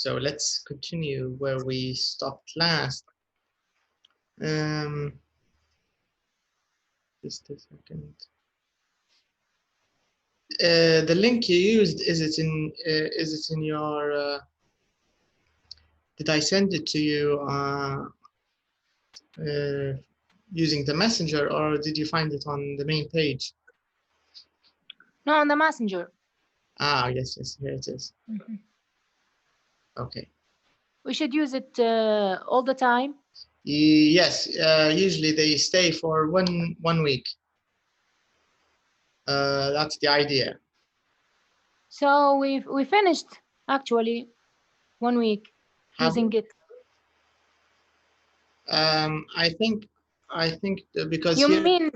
So let's continue where we stopped last. Just a second. The link you used, is it in your? Did I send it to you using the messenger, or did you find it on the main page? No, on the messenger. Ah, yes, here it is. Mm-hmm. Okay. We should use it all the time. Yes, usually they stay for one week. That's the idea. So we finished actually 1 week using it. I think because you mean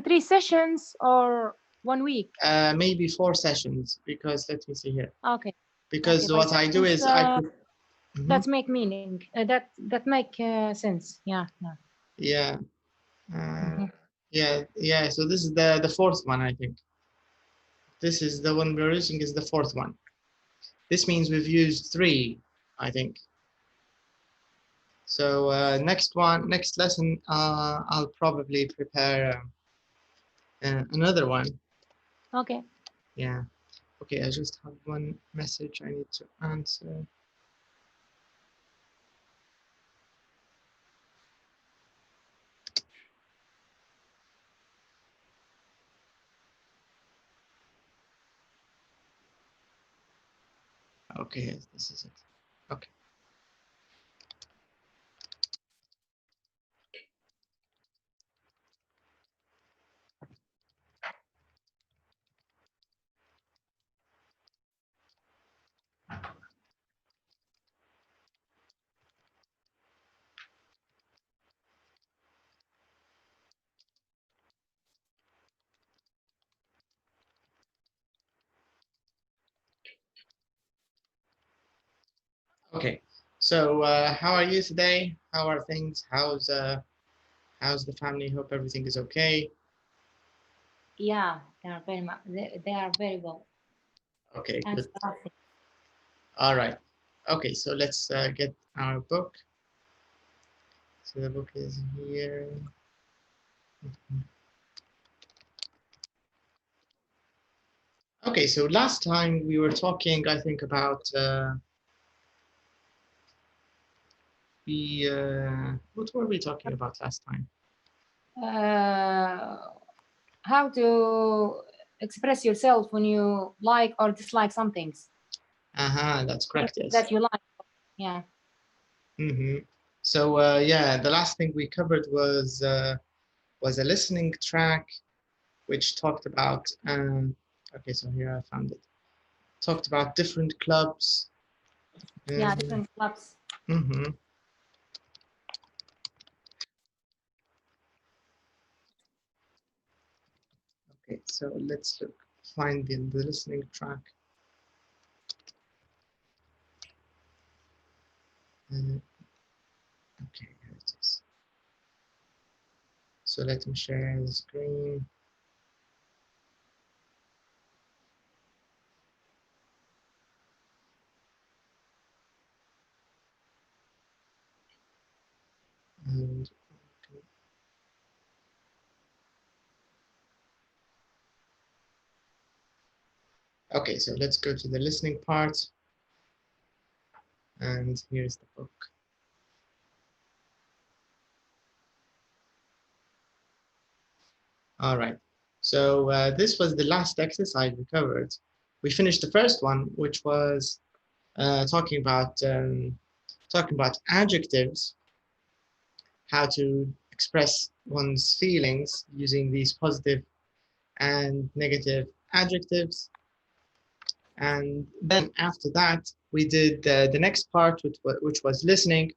3 sessions or 1 week? Maybe 4 sessions, because let me see here. Okay. Because okay, what I do is I put, that make meaning. That make sense. Yeah. Yeah. Yeah. So this is the 4th one, I think. This is the one we're using, is the 4th one. This means we've used 3, I think. So next lesson, I'll probably prepare another one. Okay. Yeah. Okay, I just have one message I need to answer. Okay, yes, this is it. Okay. Okay, so how are you today? How are things? How's the family? Hope everything is okay. Yeah, they are very much. They are very well. Okay, good. All right. Okay, so let's get our book. So the book is here. Okay, so last time we were talking, I think, about what were we talking about last time? How to express yourself when you like or dislike some things. That's correct. Yes. That you like. Yeah. So yeah, the last thing we covered was a listening track, which talked about. Okay, so here I found it. Talked about different clubs. Yeah, different clubs. Okay, so let's find the listening track. Okay, here it is. So let me share the screen. And okay, so let's go to the listening part. And here's the book. All right. So this was the last exercise we covered. We finished the first one, which was talking about adjectives, how to express one's feelings using these positive and negative adjectives. And then after that, we did the next part, which was listening.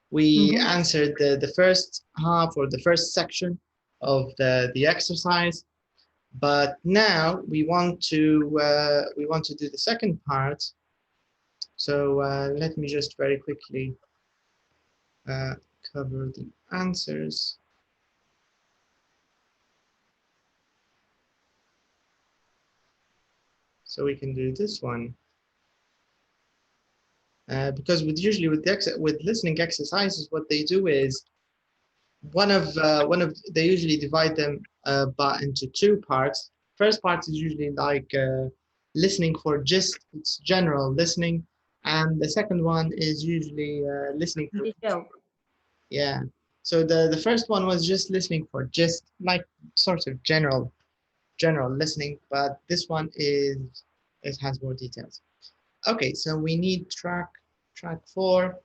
We answered the first half, or the first section of the exercise. But now we want to do the second part. So let me just very quickly cover the answers. So we can do this one. because usually with listening exercises, what they do is they usually divide them into two parts. First part is usually like listening for just it's general listening, and the second one is usually listening for yeah. So the first one was just listening for just like sort of general listening, but this one it has more details. Okay, so we need track 4.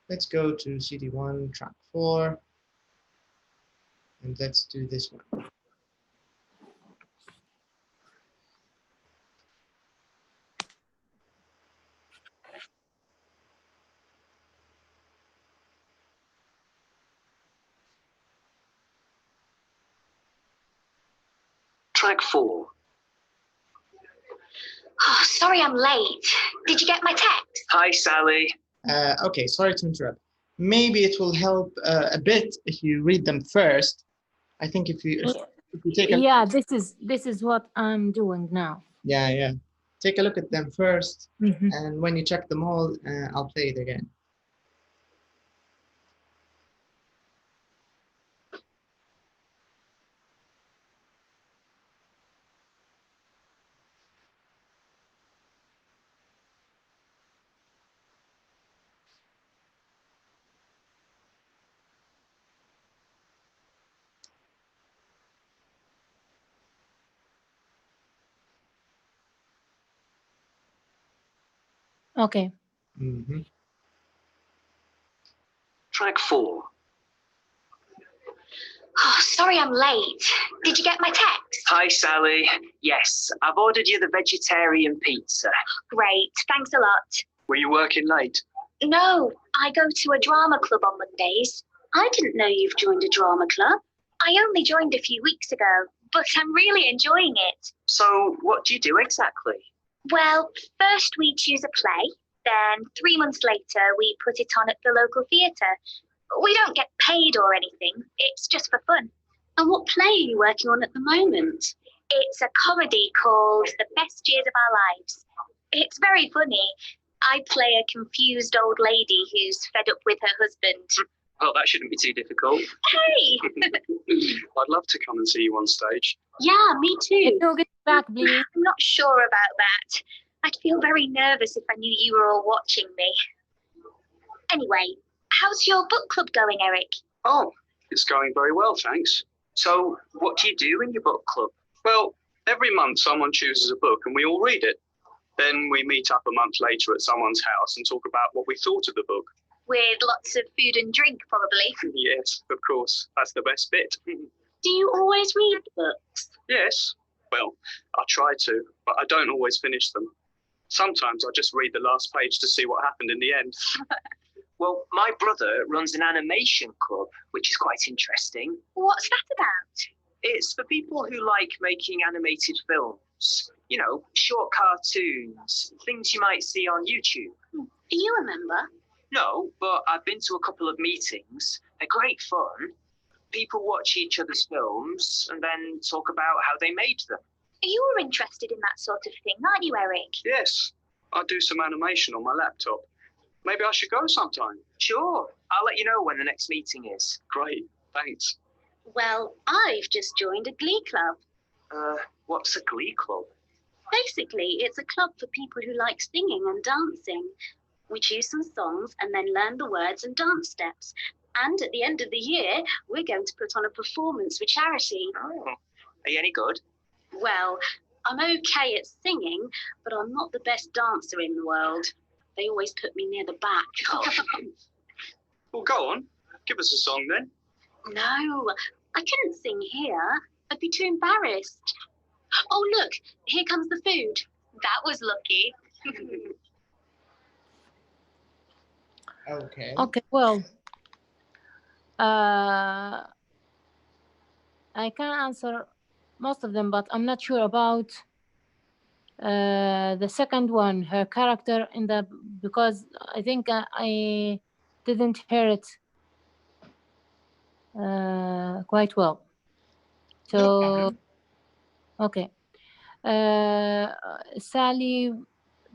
Let's go to CD1 track 4, and let's do this one. Track 4. Oh, sorry I'm late. Did you get my text? Hi, Sally. Okay, sorry to interrupt. Maybe it will help a bit if you read them first. I think if you take a yeah, this is what I'm doing now. Yeah. Take a look at them first, and when you check them all, I'll play it again. Okay. Track 4. Oh, sorry I'm late. Did you get my text? Hi, Sally. Yes, I've ordered you the vegetarian pizza. Great, thanks a lot. Were you working late? No, I go to a drama club on Mondays. I didn't know you've joined a drama club. I only joined a few weeks ago, but I'm really enjoying it. So, what do you do exactly? Well, first we choose a play, then 3 months later we put it on at the local theatre. We don't get paid or anything, it's just for fun. And what play are you working on at the moment? It's a comedy called The Best Years of Our Lives. It's very funny. I play a confused old lady who's fed up with her husband. Well, that shouldn't be too difficult. Hey! I'd love to come and see you on stage. Yeah, me too. No, get back, please. I'm not sure about that. I'd feel very nervous if I knew you were all watching me. Anyway, how's your book club going, Eric? Oh, it's going very well, thanks. So, what do you do in your book club? Well, every month someone chooses a book and we all read it. Then we meet up a month later at someone's house and talk about what we thought of the book. With lots of food and drink, probably. Yes, of course. That's the best bit. Do you always read books? Yes. Well, I try to, but I don't always finish them. Sometimes I just read the last page to see what happened in the end. Well, my brother runs an animation club, which is quite interesting. What's that about? It's for people who like making animated films. You know, short cartoons, things you might see on YouTube. Do you remember? No, but I've been to a couple of meetings. They're great fun. People watch each other's films and then talk about how they made them. You're interested in that sort of thing, aren't you, Eric? Yes, I do some animation on my laptop. Maybe I should go sometime. Sure, I'll let you know when the next meeting is. Great, thanks. Well, I've just joined a glee club. What's a glee club? Basically, it's a club for people who like singing and dancing. We choose some songs and then learn the words and dance steps. And at the end of the year, we're going to put on a performance for charity. Oh, are you any good? Well, I'm okay at singing, but I'm not the best dancer in the world. They always put me near the back. Oh. Well, go on. Give us a song then. No, I couldn't sing here. I'd be too embarrassed. Oh, look, here comes the food. That was lucky. Okay. Okay, well, I can answer most of them, but I'm not sure about the second one, her character in the, because I think I didn't hear it quite well. So, okay. Sally,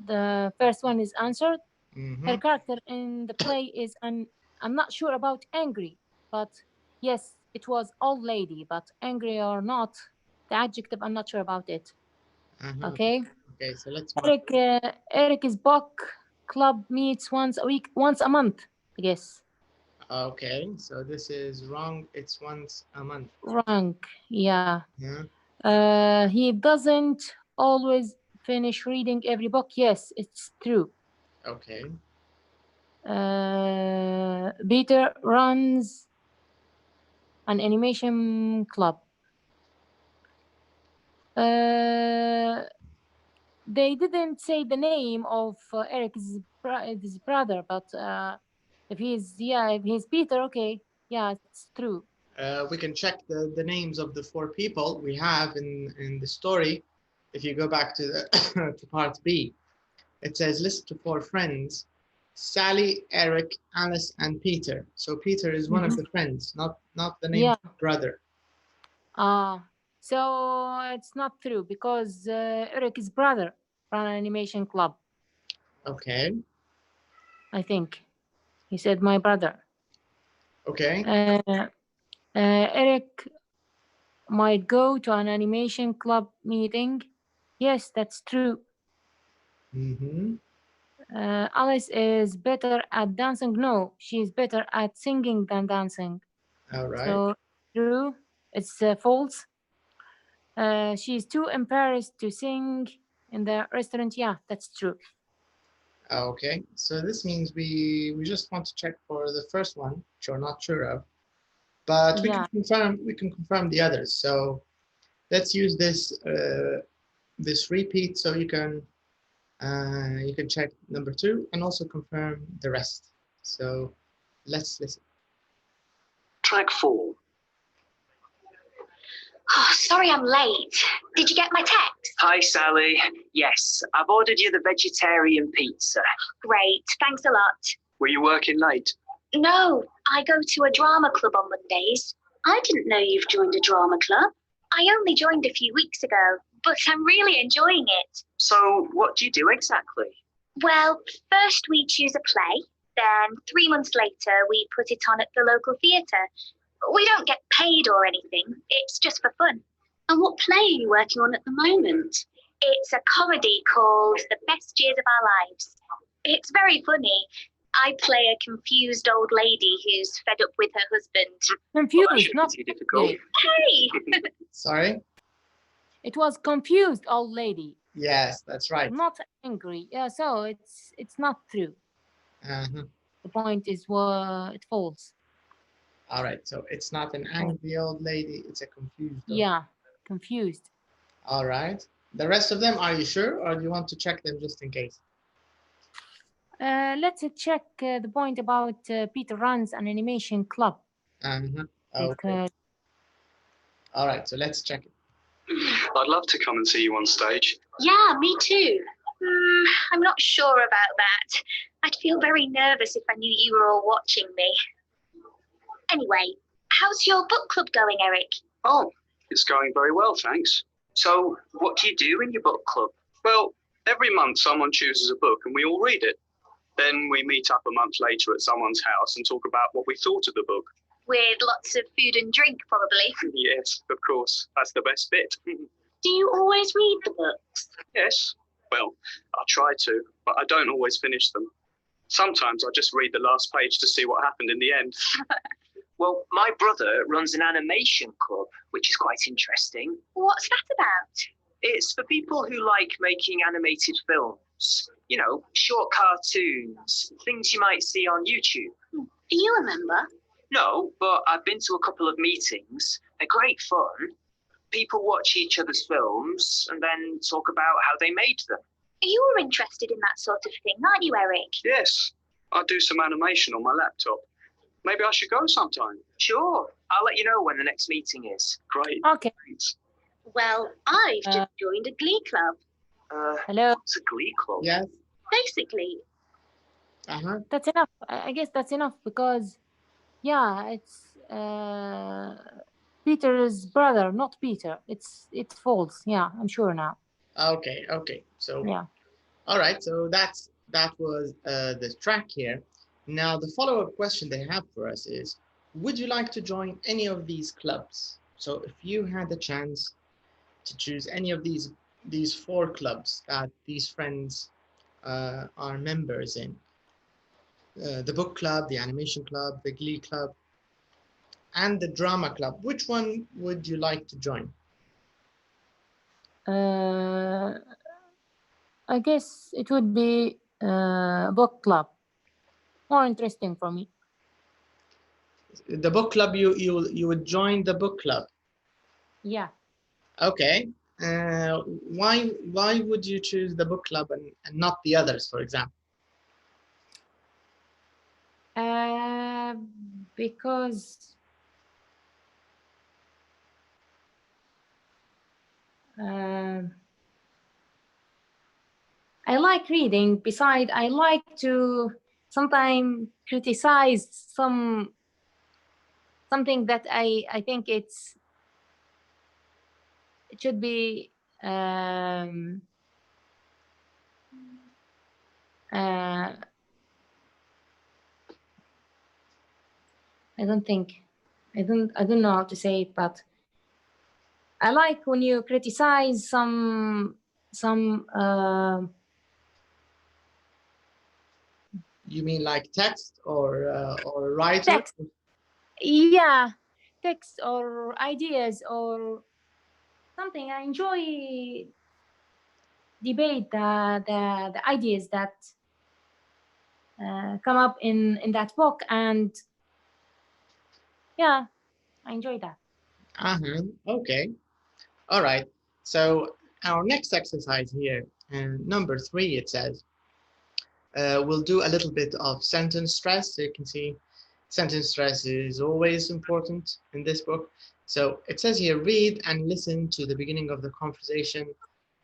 the first one is answered. Her character in the play is I'm not sure about angry, but yes, it was old lady, but angry or not, the adjective I'm not sure about it. Okay. Okay, so let's Eric's book club meets once a week, once a month, I guess. Okay, so this is wrong. It's once a month. Wrong. Yeah. Yeah. He doesn't always finish reading every book. Yes, it's true. Okay. Peter runs an animation club. They didn't say the name of Eric's his brother, but if he's Peter, okay, yeah, it's true. We can check the names of the 4 people we have in the story. If you go back to the to part B, it says list to 4 friends: Sally, Eric, Alice, and Peter. So Peter is one of the friends, not the name of the brother. So it's not true because Eric's brother ran an animation club. Okay. I think he said my brother. Okay. Eric might go to an animation club meeting. Yes, that's true. Alice is better at dancing. No, she's better at singing than dancing. All right. So true. It's false. She's too embarrassed to sing in the restaurant. Yeah, that's true. Okay, so this means we just want to check for the first one, which we're not sure of, but we can confirm the others. So let's use this this repeat so you can check number 2 and also confirm the rest. So let's listen. Track 4. Oh, sorry I'm late. Did you get my text? Hi, Sally. Yes, I've ordered you the vegetarian pizza. Great, thanks a lot. Were you working late? No, I go to a drama club on Mondays. I didn't know you've joined a drama club. I only joined a few weeks ago, but I'm really enjoying it. So, what do you do exactly? Well, first we choose a play, then 3 months later we put it on at the local theatre. We don't get paid or anything, it's just for fun. And what play are you working on at the moment? It's a comedy called The Best Years of Our Lives. It's very funny. I play a confused old lady who's fed up with her husband. Confused, not too difficult. Hey! Sorry? It was confused old lady. Yes, that's right. Not angry. Yeah, so it's not true. The point is it false. All right, so it's not an angry old lady, it's a confused old. Yeah, confused. All right. The rest of them, are you sure, or do you want to check them just in case? Let's check the point about Peter runs an animation club. Okay. All right, so let's check it. I'd love to come and see you on stage. Yeah, me too. I'm not sure about that. I'd feel very nervous if I knew you were all watching me. Anyway, how's your book club going, Eric? Oh, it's going very well, thanks. So, what do you do in your book club? Well, every month someone chooses a book and we all read it. Then we meet up a month later at someone's house and talk about what we thought of the book. With lots of food and drink, probably. Yes, of course. That's the best bit. Do you always read the books? Yes. Well, I try to, but I don't always finish them. Sometimes I just read the last page to see what happened in the end. Well, my brother runs an animation club, which is quite interesting. What's that about? It's for people who like making animated films. You know, short cartoons, things you might see on YouTube. Do you remember? No, but I've been to a couple of meetings. They're great fun. People watch each other's films and then talk about how they made them. You're interested in that sort of thing, aren't you, Eric? Yes, I do some animation on my laptop. Maybe I should go sometime. Sure, I'll let you know when the next meeting is. Great. Okay. Thanks. Well, I've just joined a glee club. Hello. What's a glee club? Yes. Basically. That's enough. I guess that's enough because, yeah, it's Peter's brother, not Peter. It's false. Yeah, I'm sure now. Okay. So yeah. All right. So that's that was the track here. Now, the follow-up question they have for us is, would you like to join any of these clubs? So if you had the chance to choose any of these 4 clubs that these friends are members in, the book club, the animation club, the glee club, and the drama club, which one would you like to join? I guess it would be book club. More interesting for me. The book club, you would join the book club. Yeah. Okay. Why would you choose the book club and not the others, for example? Because I like reading. Besides, I like to sometimes criticize something that I think it should be I don't know how to say it, but I like when you criticize some You mean like text or writer? text. Yeah, text or ideas or something. I enjoy debate the ideas that come up in that book, and yeah, I enjoy that. Okay. All right. So our next exercise here, number 3, it says, we'll do a little bit of sentence stress. So you can see sentence stress is always important in this book. So it says here, read and listen to the beginning of the conversation.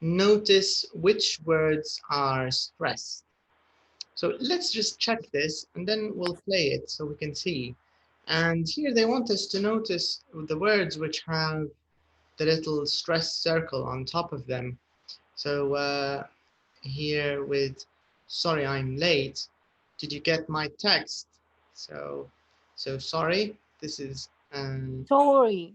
Notice which words are stressed. So let's just check this and then we'll play it so we can see. And here they want us to notice the words which have the little stress circle on top of them. So here with, sorry, I'm late. Did you get my text? So sorry, this is, Sorry.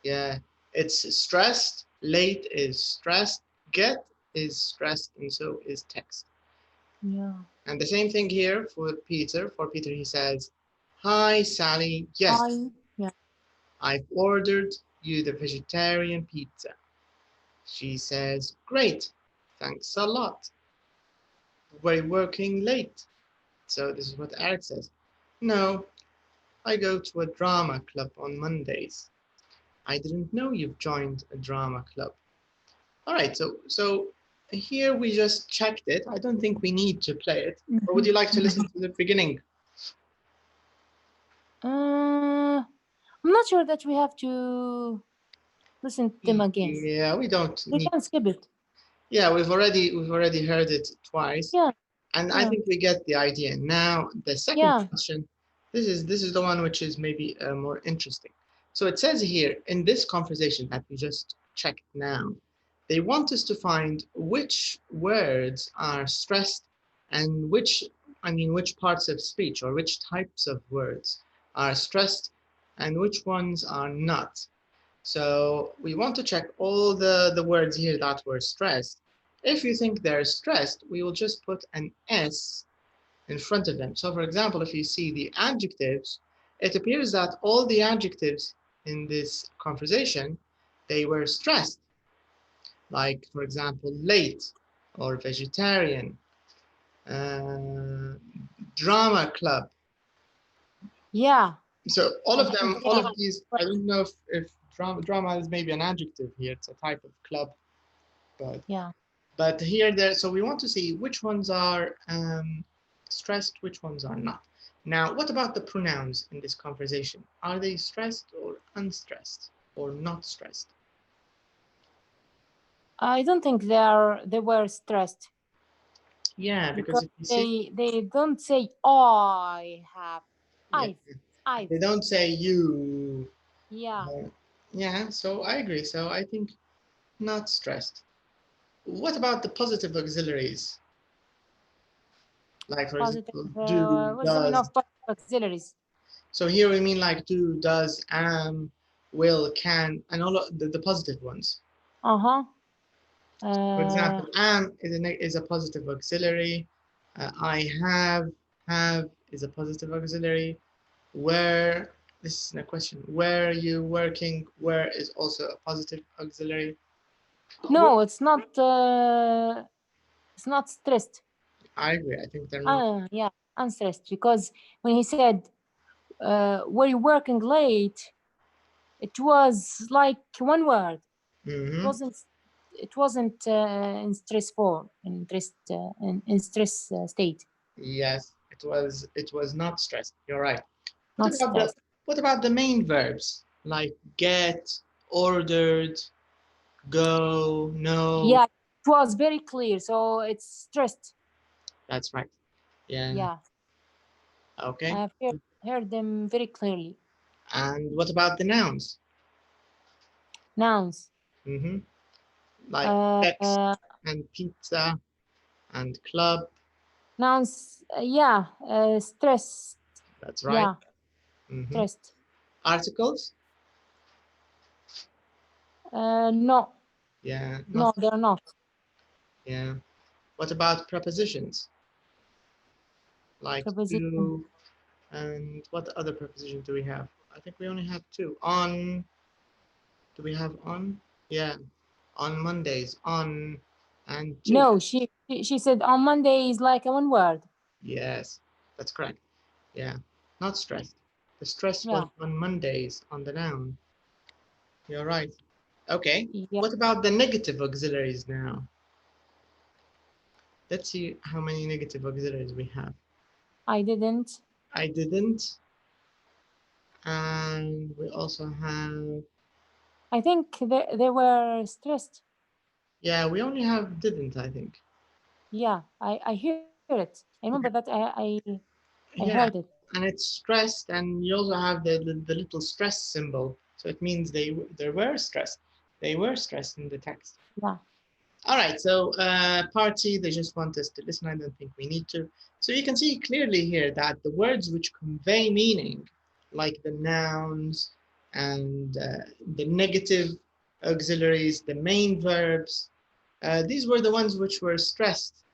yeah, it's stressed, late is stressed, get is stressed, and so is text. Yeah. And the same thing here for Peter. For Peter, he says, hi, Sally. Yes, Yeah. I've ordered you the vegetarian pizza. She says, great, thanks a lot. We're working late. So this is what Eric says. No, I go to a drama club on Mondays. I didn't know you've joined a drama club. All right, so here we just checked it. I don't think we need to play it. Or would you like to listen to the beginning? I'm not sure that we have to listen to them again. Yeah, we don't We need. can skip it. Yeah, we've already heard it twice. Yeah. And I think we get the idea. Now the second question, this is the one which is maybe more interesting. So it says here in this conversation that we just checked now, they want us to find which words are stressed and which parts of speech or which types of words are stressed and which ones are not. So we want to check all the words here that were stressed. If you think they're stressed, we will just put an S in front of them. So for example, if you see the adjectives, it appears that all the adjectives in this conversation, they were stressed. Like, for example, late or vegetarian, drama club. Yeah. So all of them, all of these, I don't know if drama is maybe an adjective here. It's a type of club, but yeah. But here, there, so we want to see which ones are stressed, which ones are not. Now, what about the pronouns in this conversation? Are they stressed or unstressed or not stressed? I don't think they were stressed. Yeah, because if you see, they don't say I have. Yeah. They don't say you. Yeah. Yeah, so I agree. So I think not stressed. What about the positive auxiliaries? Like for Positive. example, do, What's the meaning does. of positive auxiliaries? So here we mean like do, does, will, can, and all of the positive ones. Uh-huh. For example, is a positive auxiliary. I have is a positive auxiliary. Where, this is a question. Where are you working? Where is also a positive auxiliary. No, it's not stressed. I agree. I think they're not. Yeah, unstressed, because when he said were you working late, it was like one word. Mm-hmm. It wasn't in stressful, in stress state. Yes, it was not stressed. You're right. Not stressed. What about the main verbs like get, ordered, go, no? Yeah, it was very clear. So it's stressed. That's right. Yeah. Yeah. Okay. I've heard them very clearly. And what about the nouns? Nouns. Mm-hmm. Like text and pizza and club. Nouns. Yeah. Stress. That's right. Yeah. Mm-hmm. Stressed. Articles? No. Yeah. No, they're not. Yeah. What about prepositions? Like Preposition. to, and what other preposition do we have? I think we only have two. On. Do we have on? Yeah. On Mondays. On and to. No, she said on Monday is like a one word. Yes, that's correct. Yeah. Not stressed. The stress Yeah. was on Mondays on the noun. You're right. Okay. Yeah. What about the negative auxiliaries now? Let's see how many negative auxiliaries we have. I didn't. I didn't. And we also have. I think they were stressed. Yeah, we only have didn't, I think. Yeah, I hear it. I remember that I heard it. And it's stressed, and you also have the little stress symbol. So it means they were stressed. They were stressed in the text. Yeah. All right, so part C, they just want us to listen. I don't think we need to. So you can see clearly here that the words which convey meaning, like the nouns and the negative auxiliaries, the main verbs, these were the ones which were stressed.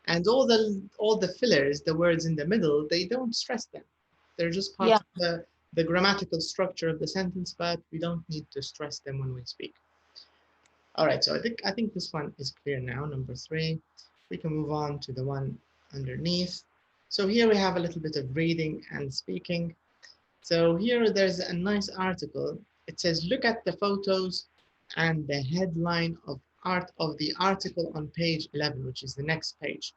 And all the fillers, the words in the middle, they don't stress them. They're just part of the grammatical structure of the sentence, but we don't need to stress them when we speak. All right, so I think this one is clear now, number 3. We can move on to the one underneath. So here we have a little bit of reading and speaking. So here there's a nice article. It says, look at the photos and the headline of the article on page 11, which is the next page.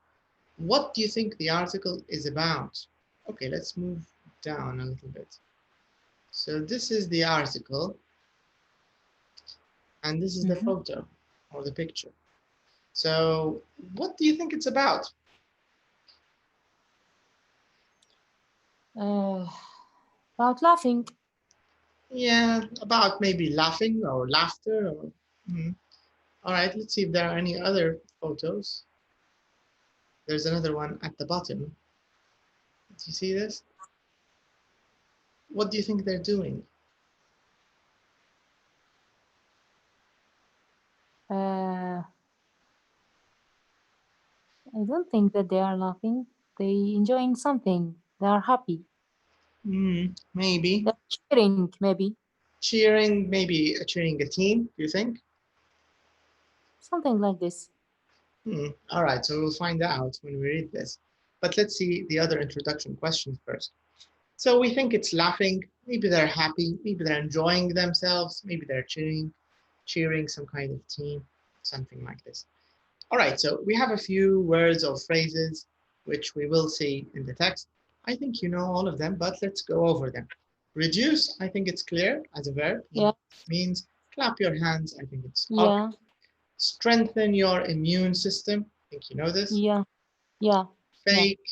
What do you think the article is about? Okay, let's move down a little bit. So this is the article, and this is the photo or the picture. So what do you think it's about? About laughing. Yeah, about maybe laughing or laughter. Or, All right, let's see if there are any other photos. There's another one at the bottom. Do you see this? What do you think they're doing? I don't think that they are laughing. They enjoying something. They are happy. Maybe. They're cheering, maybe. Cheering, maybe cheering a team, do you think? Something like this. All right, so we'll find out when we read this. But let's see the other introduction questions first. So we think it's laughing. Maybe they're happy. Maybe they're enjoying themselves. Maybe they're cheering some kind of team, something like this. All right, so we have a few words or phrases which we will see in the text. I think you know all of them, but let's go over them. Reduce, I think it's clear as a verb. Yeah. It means clap your hands. I think it's yeah. Strengthen your immune system. I think you know this. Yeah. Yeah. Fake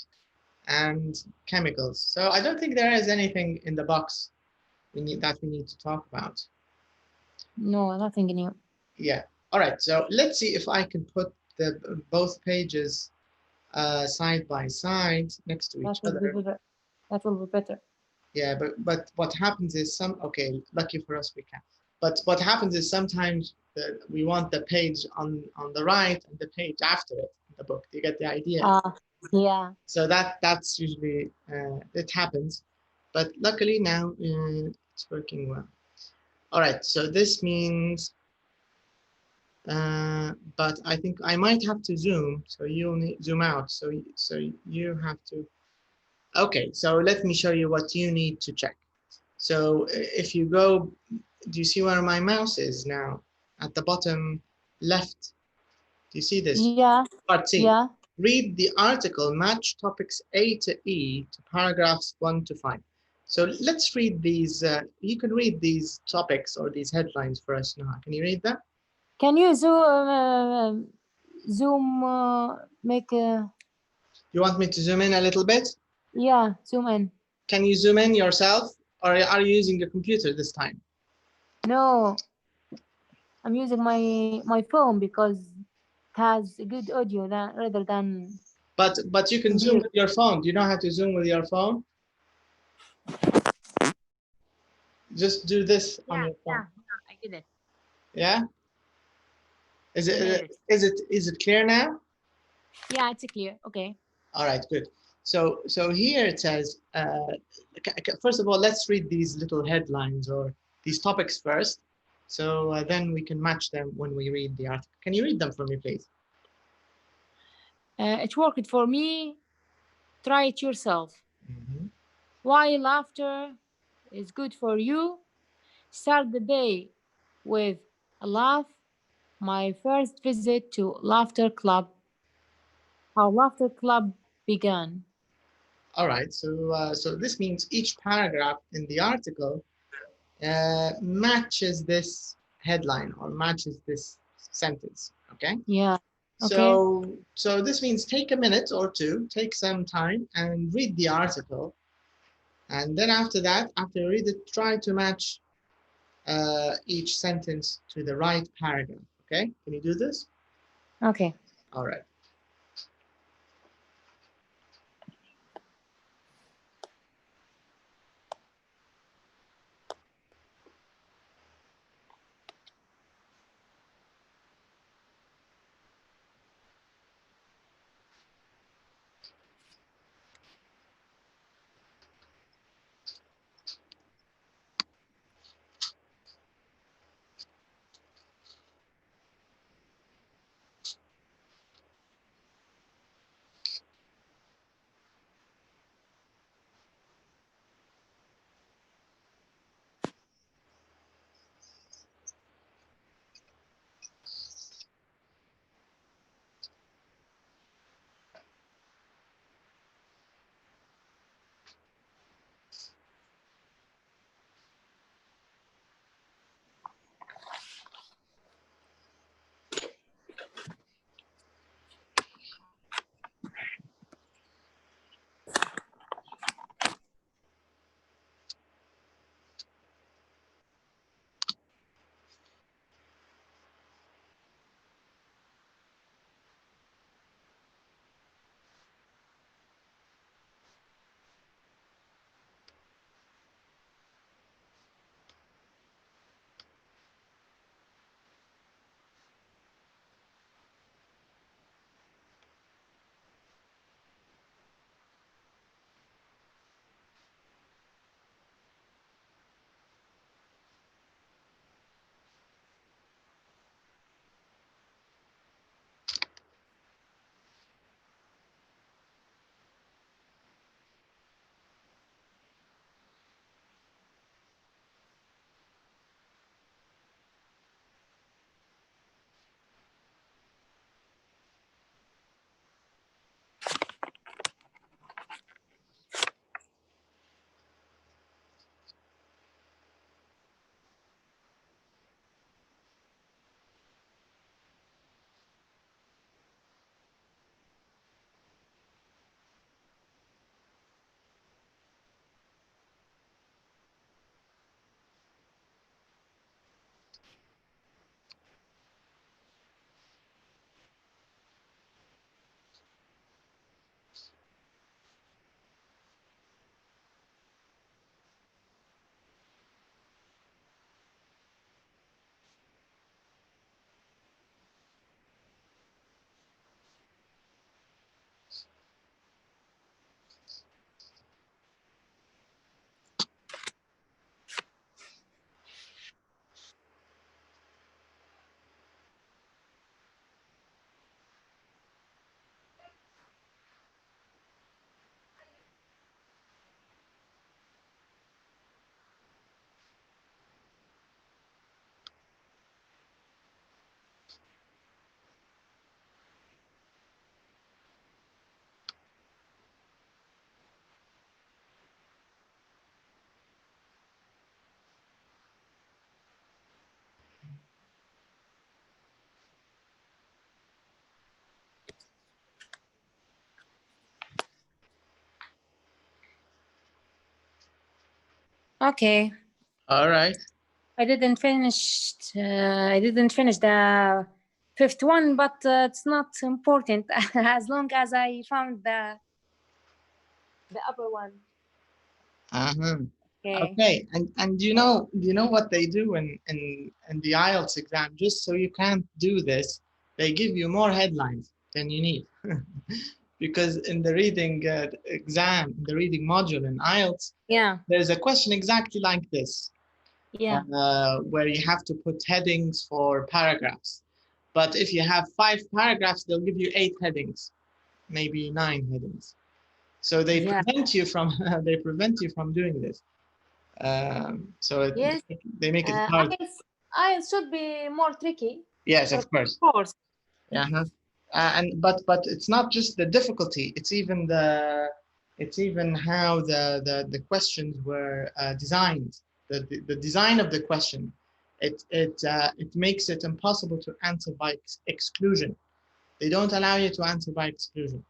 and chemicals. So I don't think there is anything in the box we need to talk about. No, nothing new. Yeah. All right. So let's see if I can put both pages side by side next to each other. That will be better. Yeah, but what happens is okay, lucky for us we can. But what happens is sometimes we want the page on the right and the page after it in the book. Do you get the idea? Yeah. So that's usually it happens, but luckily now it's working well. All right, so this means, but I think I might have to zoom. So you'll need zoom out. So you have to. Okay, so let me show you what you need to check. So if you go, do you see where my mouse is now? At the bottom left. Do you see this? Yeah. Part C. Yeah. Read the article, match topics A to E to paragraphs 1 to 5. So let's read these. You can read these topics or these headlines for us now. Can you read them? Can you make You want me to zoom in a little bit? Yeah, zoom in. Can you zoom in yourself, or are you using your computer this time? No, I'm using my phone because it has a good audio rather than. But you can zoom with your phone. Do you know how to zoom with your phone? Just do this on your phone. Yeah, I did it. Yeah. Is it clear now? Yeah, it's clear. Okay. All right, good. So here it says, first of all, let's read these little headlines or these topics first. So then we can match them when we read the article. Can you read them for me, please? It worked for me. Try it yourself. Mm-hmm. Why laughter is good for you. Start the day with a laugh. My first visit to Laughter Club. How Laughter Club began. All right, so this means each paragraph in the article matches this headline or matches this sentence, okay? Yeah, okay. So this means take a minute or two, take some time and read the article. And then after that, after you read it, try to match each sentence to the right paragraph, okay? Can you do this? Okay. All right. Okay. All right. I didn't finish the fifth one, but it's not important as long as I found the upper one. Uh-huh. Okay. Okay. And do you know what they do in the IELTS exam? Just so you can't do this, they give you more headlines than you need. Because in the reading exam, the reading module in IELTS, Yeah. there's a question exactly like this. Yeah. Where you have to put headings for paragraphs. But if you have 5 paragraphs, they'll give you 8 headings, maybe 9 headings. So they prevent you from doing this. So Yes. they make it hard. I should be more tricky. Yes, of course. Of course. Uh-huh. But it's not just the difficulty. It's even how the questions were designed. The design of the question, it makes it impossible to answer by exclusion. They don't allow you to answer by exclusion.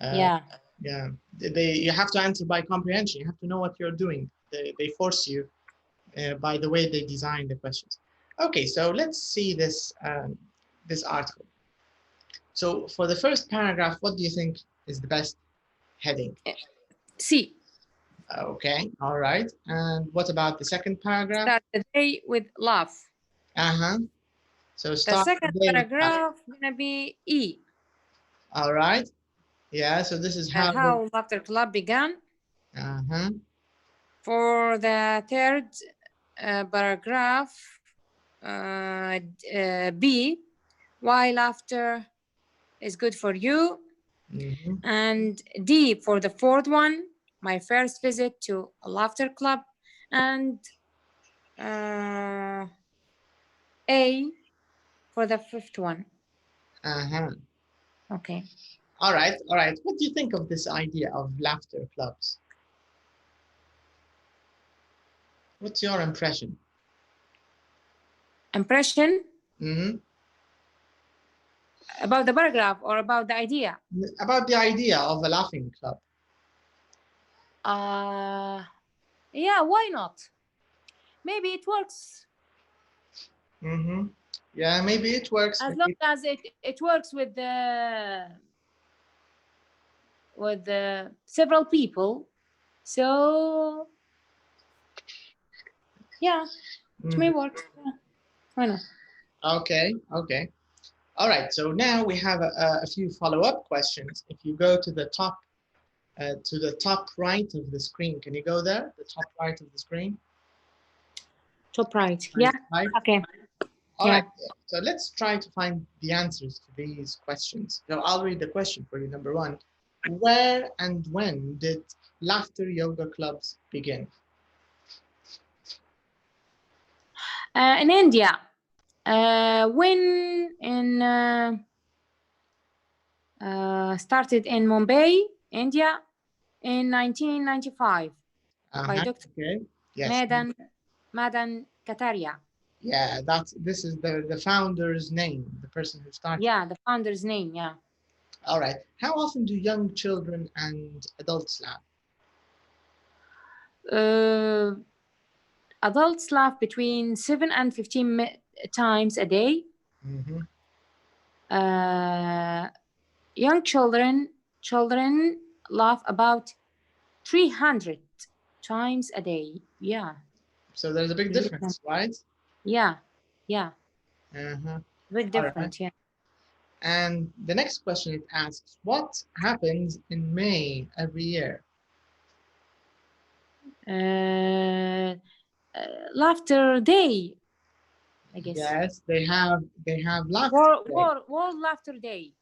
Yeah. Yeah. You have to answer by comprehension. You have to know what you're doing. They force you by the way they design the questions. Okay, so let's see this this article. So for the first paragraph, what do you think is the best heading? C. Okay, all right. And what about the second paragraph? Start the day with love. Uh-huh. So The start second the day paragraph gonna be E. All right. Yeah, so this is how Laughter Club began. Uh-huh. For the third paragraph, B, why laughter is good for you. Mm-hmm. And D for the fourth one, my first visit to a laughter club. And A for the fifth one. Uh-huh. Okay. All right, all right. What do you think of this idea of laughter clubs? What's your impression? Impression? Mm-hmm. About the paragraph or about the idea? About the idea of a laughing club. Yeah, why not? Maybe it works. Mm-hmm. Yeah, maybe it works. As long as it works with several people. So yeah, it may work. Yeah. Why not? Okay, okay. All right, so now we have a few follow-up questions. If you go to the top right of the screen, can you go there? The top right of the screen? Top right, yeah, right. Okay. All right, so let's try to find the answers to these questions. So I'll read the question for you. Number 1, where and when did laughter yoga clubs begin? In India. When started in Mumbai, India, in 1995 by Dr. Okay. Yes. Madan Kataria. Yeah, this is the founder's name, the person who started. Yeah, the founder's name. Yeah. All right. How often do young children and adults laugh? Adults laugh between 7 and 15 times a day. Mm-hmm. Young children laugh about 300 times a day. Yeah. So there's a big difference, right? Yeah. Yeah. Uh-huh. Big difference. Yeah. And the next question it asks, what happens in May every year? Laughter Day, I guess. Yes, they have laughter. World Laughter Day.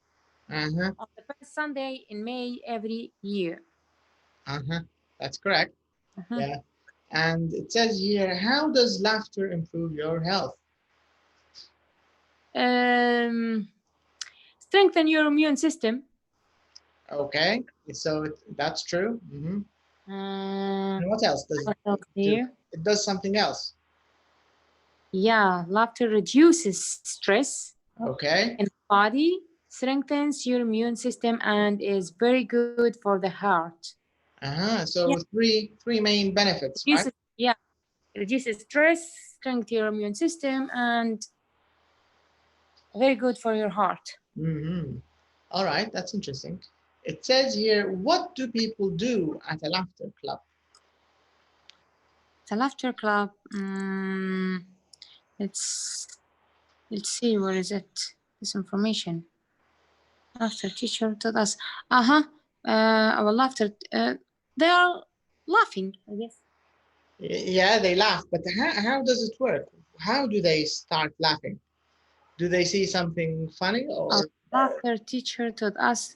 Uh-huh. On the first Sunday in May every year. Uh-huh. That's correct. Uh-huh. Yeah. And it says here, how does laughter improve your health? Strengthen your immune system. Okay, so that's true. Mm-hmm. And what else does it do? It does something else. Yeah, laughter reduces stress. Okay. In the body, strengthens your immune system, and is very good for the heart. So Yeah. three main benefits, right? Yeah, reduces stress, strengthens your immune system, and very good for your heart. All right, that's interesting. It says here, what do people do at a laughter club? The laughter club. Let's see, where is it? This information. Laughter teacher told us. Our laughter. They are laughing, I guess. Yeah, they laugh, but how does it work? How do they start laughing? Do they see something funny or? Our laughter teacher told us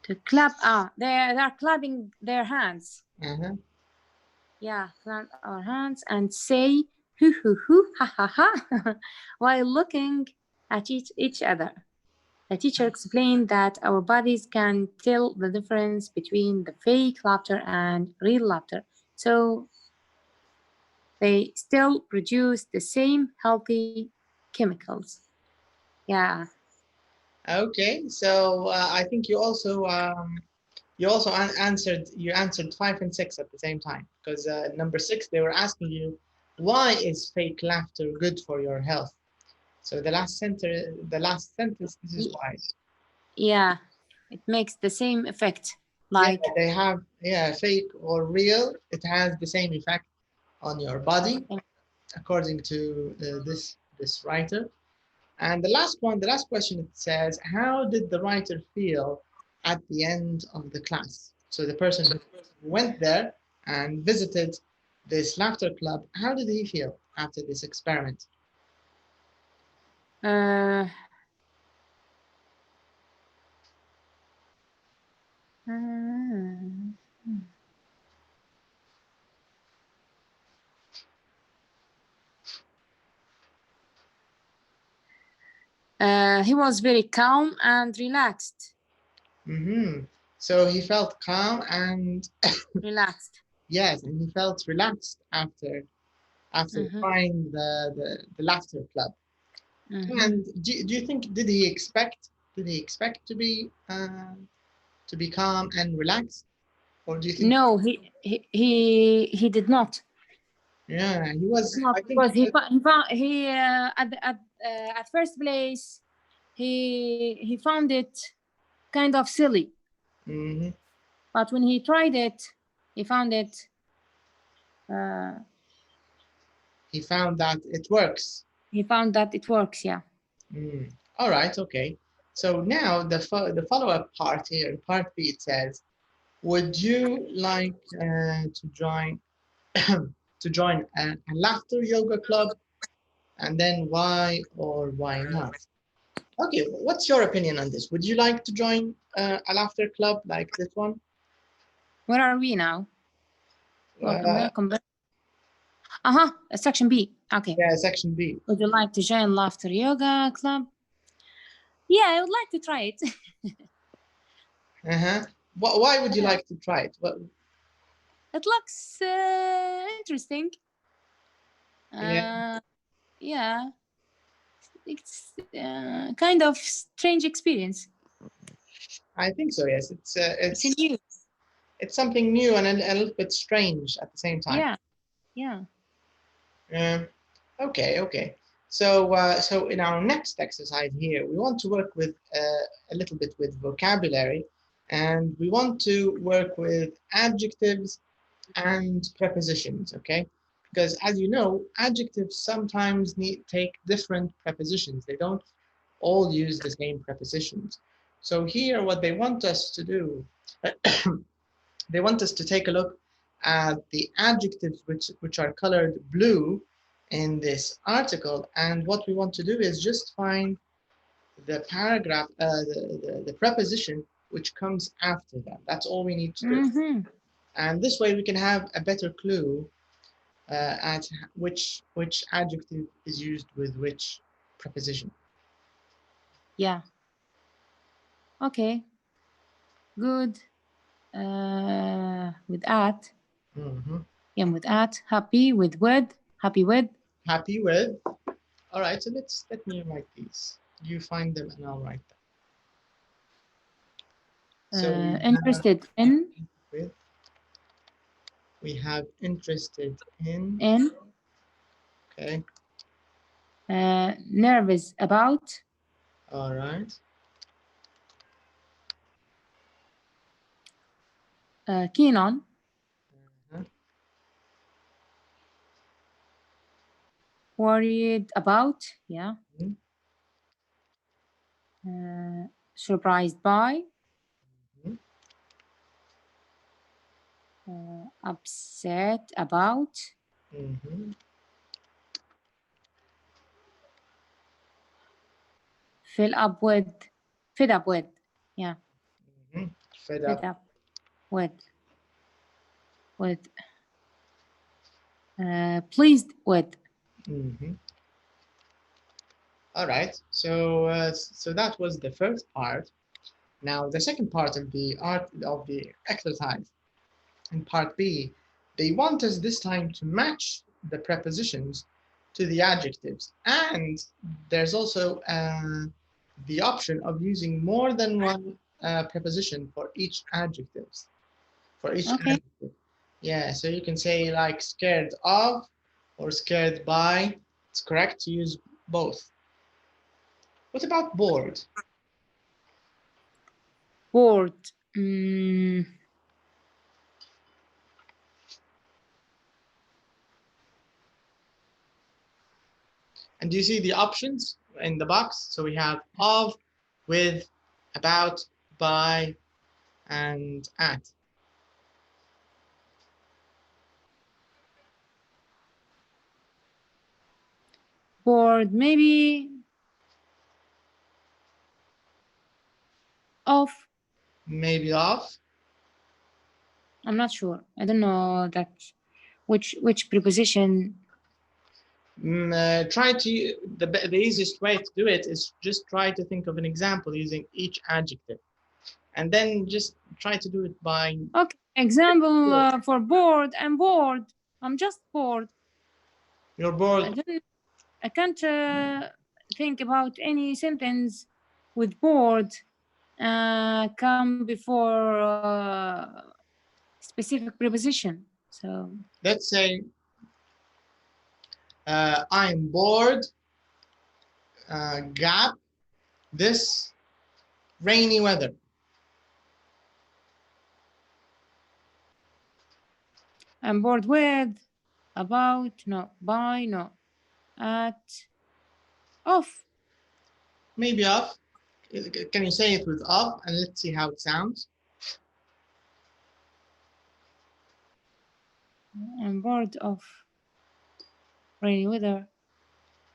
to clap. They are clapping their hands. Yeah, clap our hands and say hoo hoo hoo ha ha ha while looking at each other. The teacher explained that our bodies can tell the difference between the fake laughter and real laughter. So they still produce the same healthy chemicals. Yeah. Okay, so I think you also answered 5 and 6 at the same time, because number 6 they were asking you, why is fake laughter good for your health? So the last sentence, this is why. Yeah, it makes the same effect. Like they have fake or real, it has the same effect on your body, according to this writer. And the last question, it says, how did the writer feel at the end of the class? So the person who went there and visited this laughter club, how did he feel after this experiment? He was very calm and relaxed. So he felt calm and relaxed. Yes, and he felt relaxed after trying the laughter club. And do you think, did he expect to be calm and relaxed, or do you think? No, he did not. Yeah, he was. Not, because he at first place he found it kind of silly. But when he tried it, he found it. He found that it works. He found that it works. Yeah. All right. Okay. So now the follow-up part here, part B, it says, would you like to join a laughter yoga club, and then why or why not? Okay, what's your opinion on this? Would you like to join a laughter club like this one? Where are we now? Section B. Okay. Yeah, section B. Would you like to join laughter yoga club? Yeah, I would like to try it. Why would you like to try it? It looks interesting. Yeah, it's kind of strange experience. I think so. Yes, it's new. It's something new and a little bit strange at the same time. Yeah. Okay. So in our next exercise here, we want to work with a little bit with vocabulary, and we want to work with adjectives and prepositions. Okay, because as you know, adjectives sometimes take different prepositions. They don't all use the same prepositions. So here, what they want us to do, they want us to take a look at the adjectives which are colored blue in this article, and what we want to do is just find the paragraph, the preposition which comes after that. That's all we need to do. And this way we can have a better clue at which adjective is used with which preposition. Yeah. Okay. Good. With at. Yeah, with at. Happy, with, with. Happy with. Happy with. All right, so let me write these. You find them and I'll write them. So interested in. With. We have interested in. Okay. Nervous about. All right. Keen on. Worried about. Yeah. Surprised by. Upset about. Fed up with. Yeah. Fed up with. Pleased with. All right. So so that was the first part. Now the second part of the exercise. In part B, they want us this time to match the prepositions to the adjectives, and there's also the option of using more than one preposition for each adjective. Adjective. Yeah, so you can say like scared of or scared by. It's correct to use both. What about bored? Bored. And do you see the options in the box? So we have of, with, about, by, and at. Bored, maybe. Off. Maybe off. I'm not sure. I don't know that which preposition. Try to the easiest way to do it is just try to think of an example using each adjective, and then just try to do it by. Okay, example for bored. I'm bored. I'm just bored. You're bored. I can't think about any sentence with bored come before specific preposition. So let's say I'm bored. Gap. This rainy weather. I'm bored with, about, no, by, no, at, off. Maybe off. Can you say it with of, and let's see how it sounds? I'm bored of rainy weather.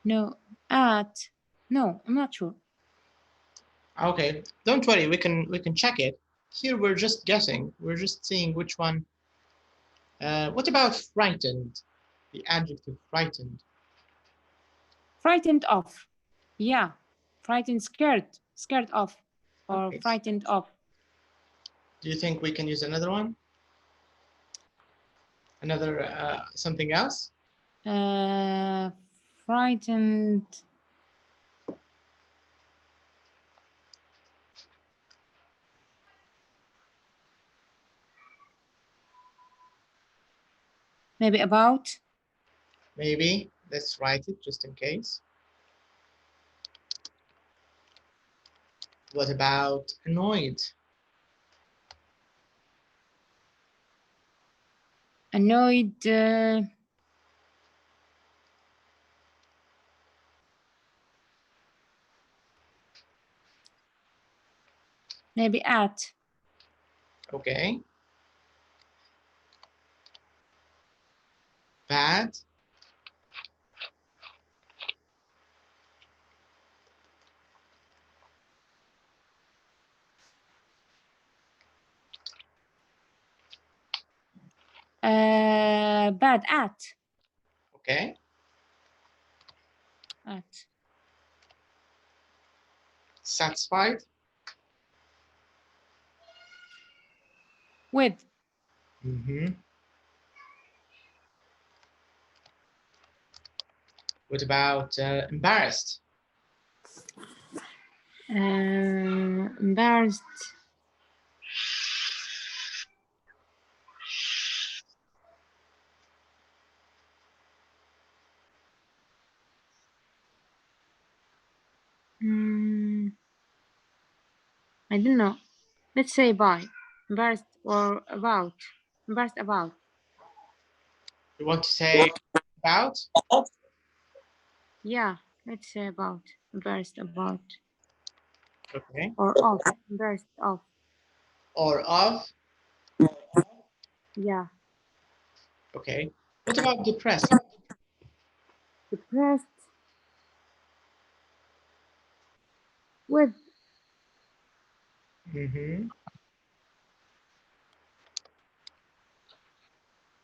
No, at, no, I'm not sure. Okay, don't worry, we can check it. Here we're just guessing. We're just seeing which one. What about frightened? The adjective frightened. Frightened of. Yeah. Frightened, scared of, or okay. Frightened of. Do you think we can use another one? Another something else? Frightened. Maybe about. Maybe. Let's write it just in case. What about annoyed? Annoyed. Maybe at. Okay. Bad. Bad at. Okay. At. Satisfied. With. What about embarrassed? Embarrassed. I don't know. Let's say by. Embarrassed or about. Embarrassed about. You want to say about? Yeah, let's say about. Embarrassed about. Okay. Or of. Embarrassed of. Or of? Yeah. Okay. What about depressed? Depressed. With.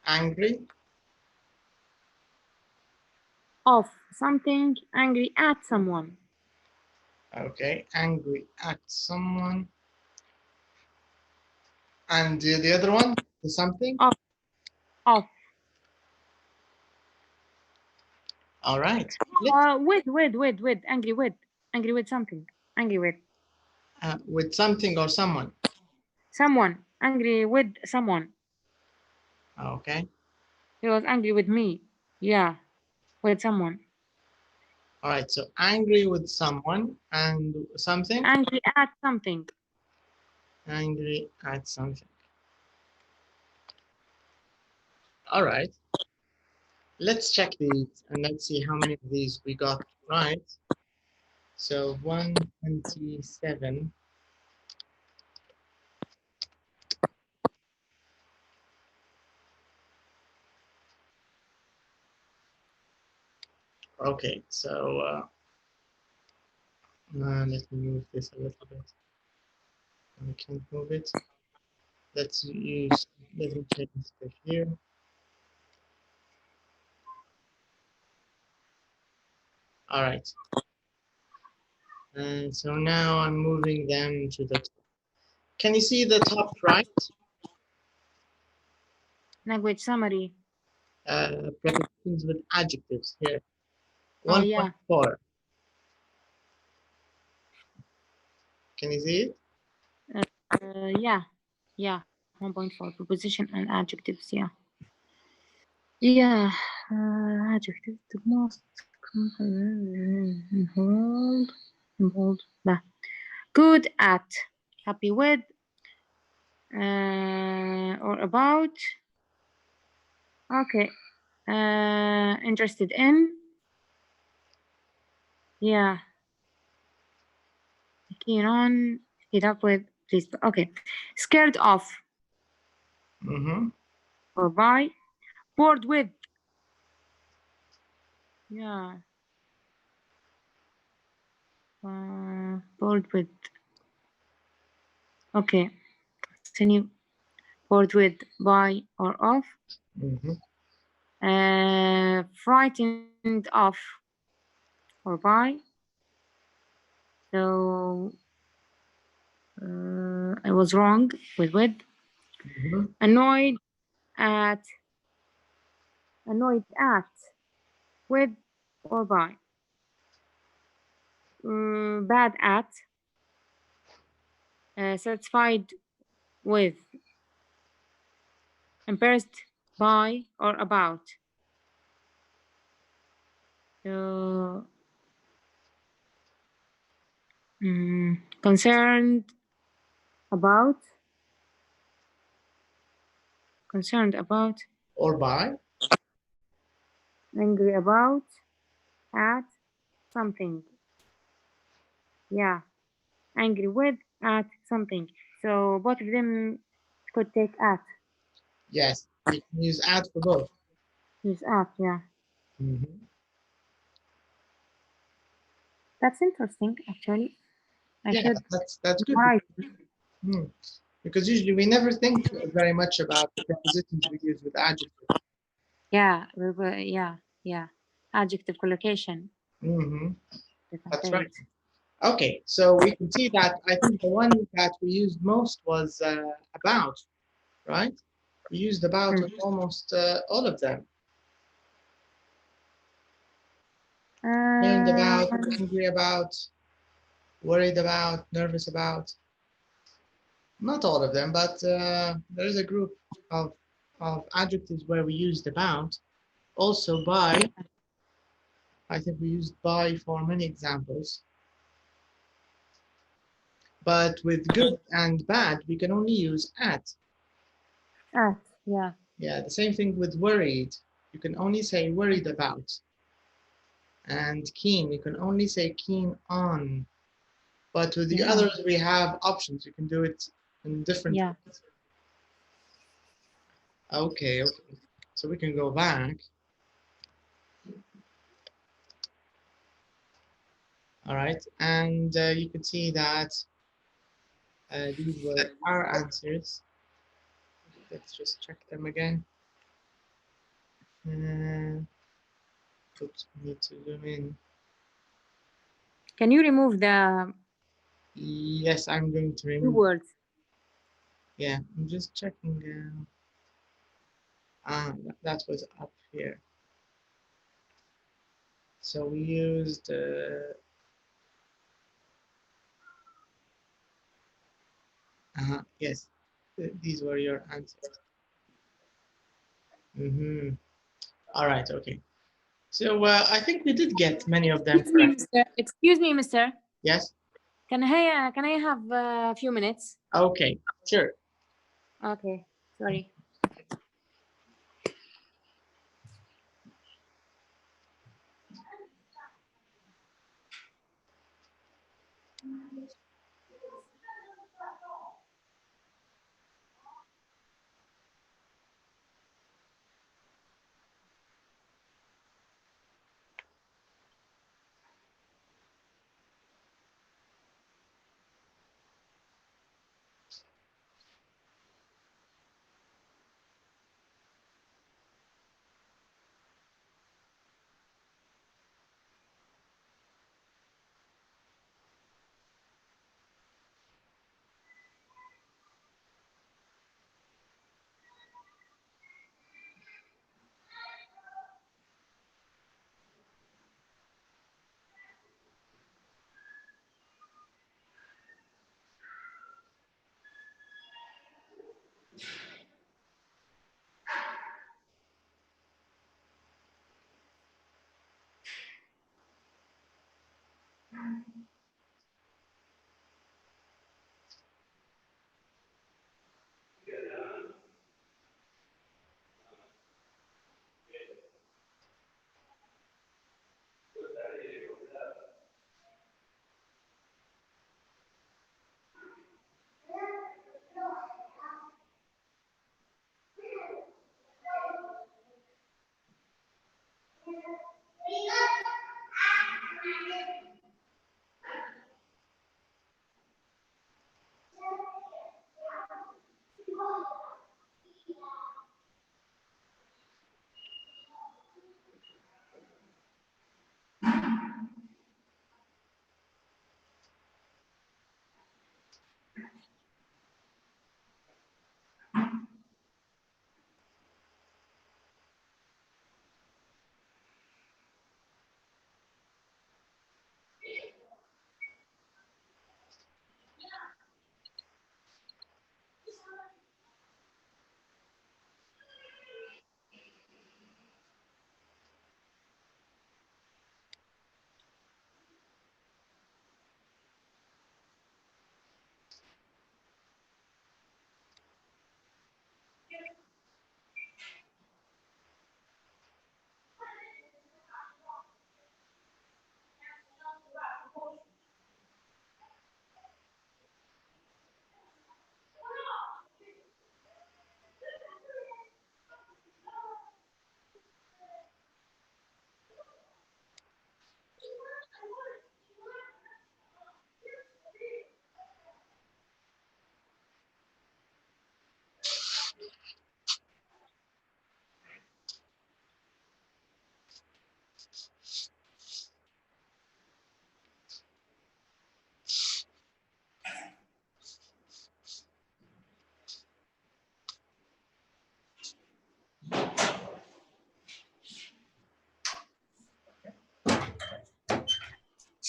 Angry? Of something. Angry at someone. Okay. Angry at someone. And the other one? The something? Of. Of. All right. With. Angry with. Angry with something. Angry with. With something or someone? Someone. Angry with someone. Okay. He was angry with me. Yeah. With someone. All right. So angry with someone and something? Angry at something. Angry at something. All right. Let's check these and let's see how many of these we got right. So 127. Okay, so let me move this a little bit. I can't move it. Let me change it here. All right. And so now I'm moving them to the top. Can you see the top right? Language summary. Prepositions with adjectives here. Oh, yeah. 1.4. Can you see it? Yeah. 1.4 preposition and adjectives. Yeah. Adjectives the most involved. Good at, happy with, or about. Okay. Interested in. Yeah. Keen on. Hit up with. Please. Okay. Scared of. Or by. Bored with. Yeah. Bored with. Okay. Continue. Bored with, by, or of. Frightened of, or by. So I was wrong with. Annoyed at. Annoyed at. With or by. Bad at. Satisfied with. Embarrassed by or about. So concerned about. Concerned about. Or by. Angry about. At something. Yeah. Angry with, at something. So both of them could take at. Yes, you can use at for both. Use at, yeah. That's interesting, actually. That's good. Right. Because usually we never think very much about the prepositions we use with adjectives. Yeah, adjective collocation. That's right. Okay, so we can see that I think the one that we used most was about, right? We used about on almost all of them. Learned about, angry about, worried about, nervous about. Not all of them, but there is a group of adjectives where we used about. Also by. I think we used by for many examples. But with good and bad, we can only use at. At, yeah. Yeah, the same thing with worried. You can only say worried about. And keen, you can only say keen on. But with the others, we have options. You can do it in different ways. Okay, okay. So we can go back. All right, and you can see that these were our answers. Let's just check them again. Oops, need to zoom in. Can you remove the Yes, I'm going to remove words? Yeah, I'm just checking. That was up here. So we used yes, these were your answers. All right, okay. So I think we did get many of them. Excuse me, mister. Yes. Can I have a few minutes? Okay, sure. Okay, sorry.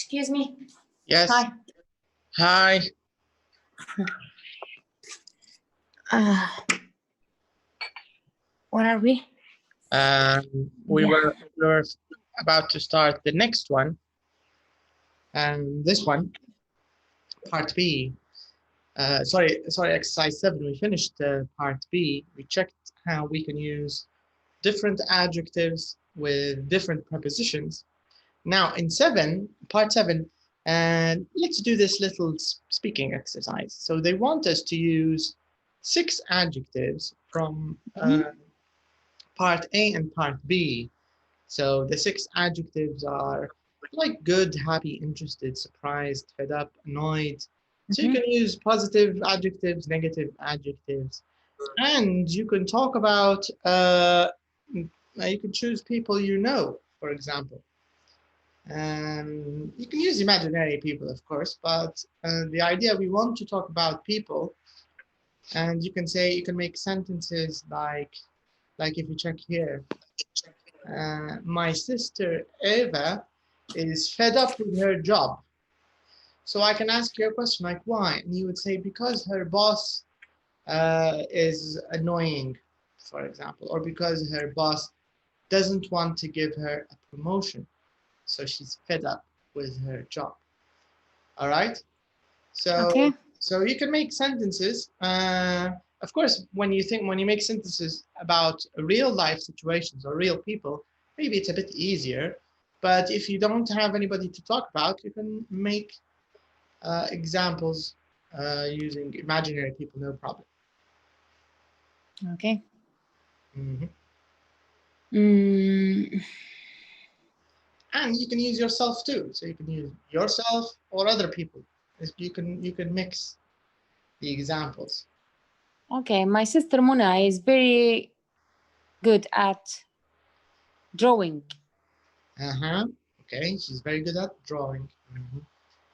Excuse me. Yes. Hi. Hi. Where are we? We were about to start the next one. This one, part B. sorry, exercise 7, we finished part B. We checked how we can use different adjectives with different prepositions. Now in part 7, and let's do this little speaking exercise. So they want us to use 6 adjectives from part A and part B. So the 6 adjectives are like good, happy, interested, surprised, fed up, annoyed. So you can use positive adjectives, negative adjectives, and you can talk about, you can choose people you know, for example. You can use imaginary people, of course, but the idea, we want to talk about people, and you can say, you can make sentences like if you check here, my sister Eva is fed up with her job. So I can ask you a question like, why? And you would say, because her boss is annoying, for example, or because her boss doesn't want to give her a promotion. So she's fed up with her job. All right. So, so you can make sentences. Of course, when you make sentences about real life situations or real people, maybe it's a bit easier. But if you don't have anybody to talk about, you can make examples using imaginary people, no problem. Okay. And you can use yourself too. So you can use yourself or other people. You can mix the examples. Okay, my sister Mona is very good at drawing. Okay, she's very good at drawing.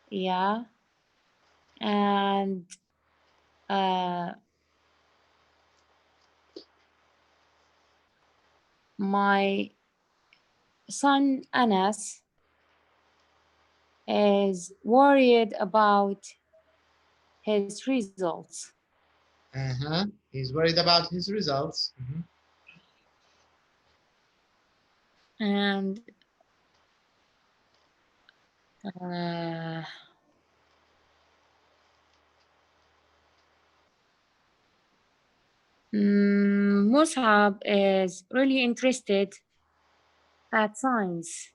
Yeah. And my son Anas is worried about his results. He's worried about his results. And Musab is really interested at science.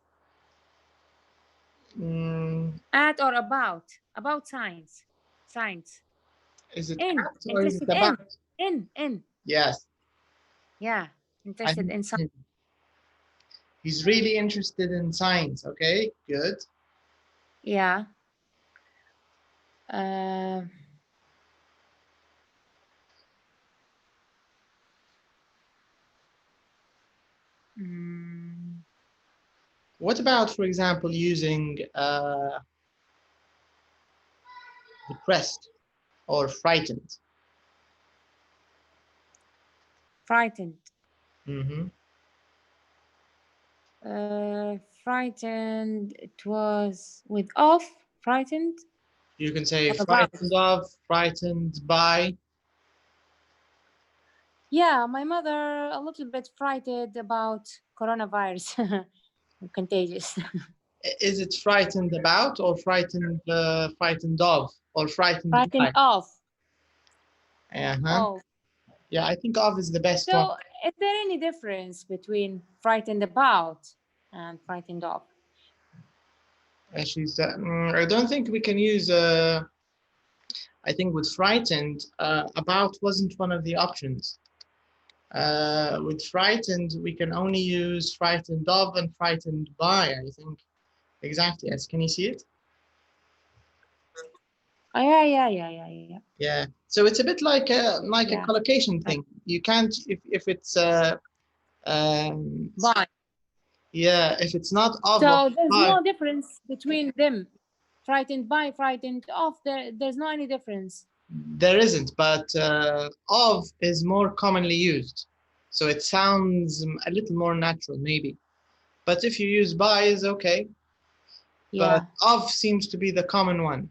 At or about science. Science. Is it in, at or is it interested about? In. Yes. Yeah, interested in science. He's really interested in science. Okay, good. Yeah. What about, for example, using depressed or frightened? Frightened. Frightened, it was with off, frightened. You can say frightened of, frightened by. Yeah, my mother a little bit frightened about coronavirus. Contagious. Is it frightened about or frightened frightened of or frightened by? Of. Of. Yeah, I think of is the best one. So is there any difference between frightened about and frightened of? She's I don't think we can use I think with frightened, about wasn't one of the options. With frightened, we can only use frightened of and frightened by, I think. Exactly, yes. Can you see it? Yeah. Yeah. So it's a bit like a collocation thing. You can't, if it's by. Yeah, if it's not of. So there's no difference between them. Frightened by, frightened of. There's no any difference. There isn't, but of is more commonly used. So it sounds a little more natural, maybe. But if you use by is okay. Yeah. But of seems to be the common one.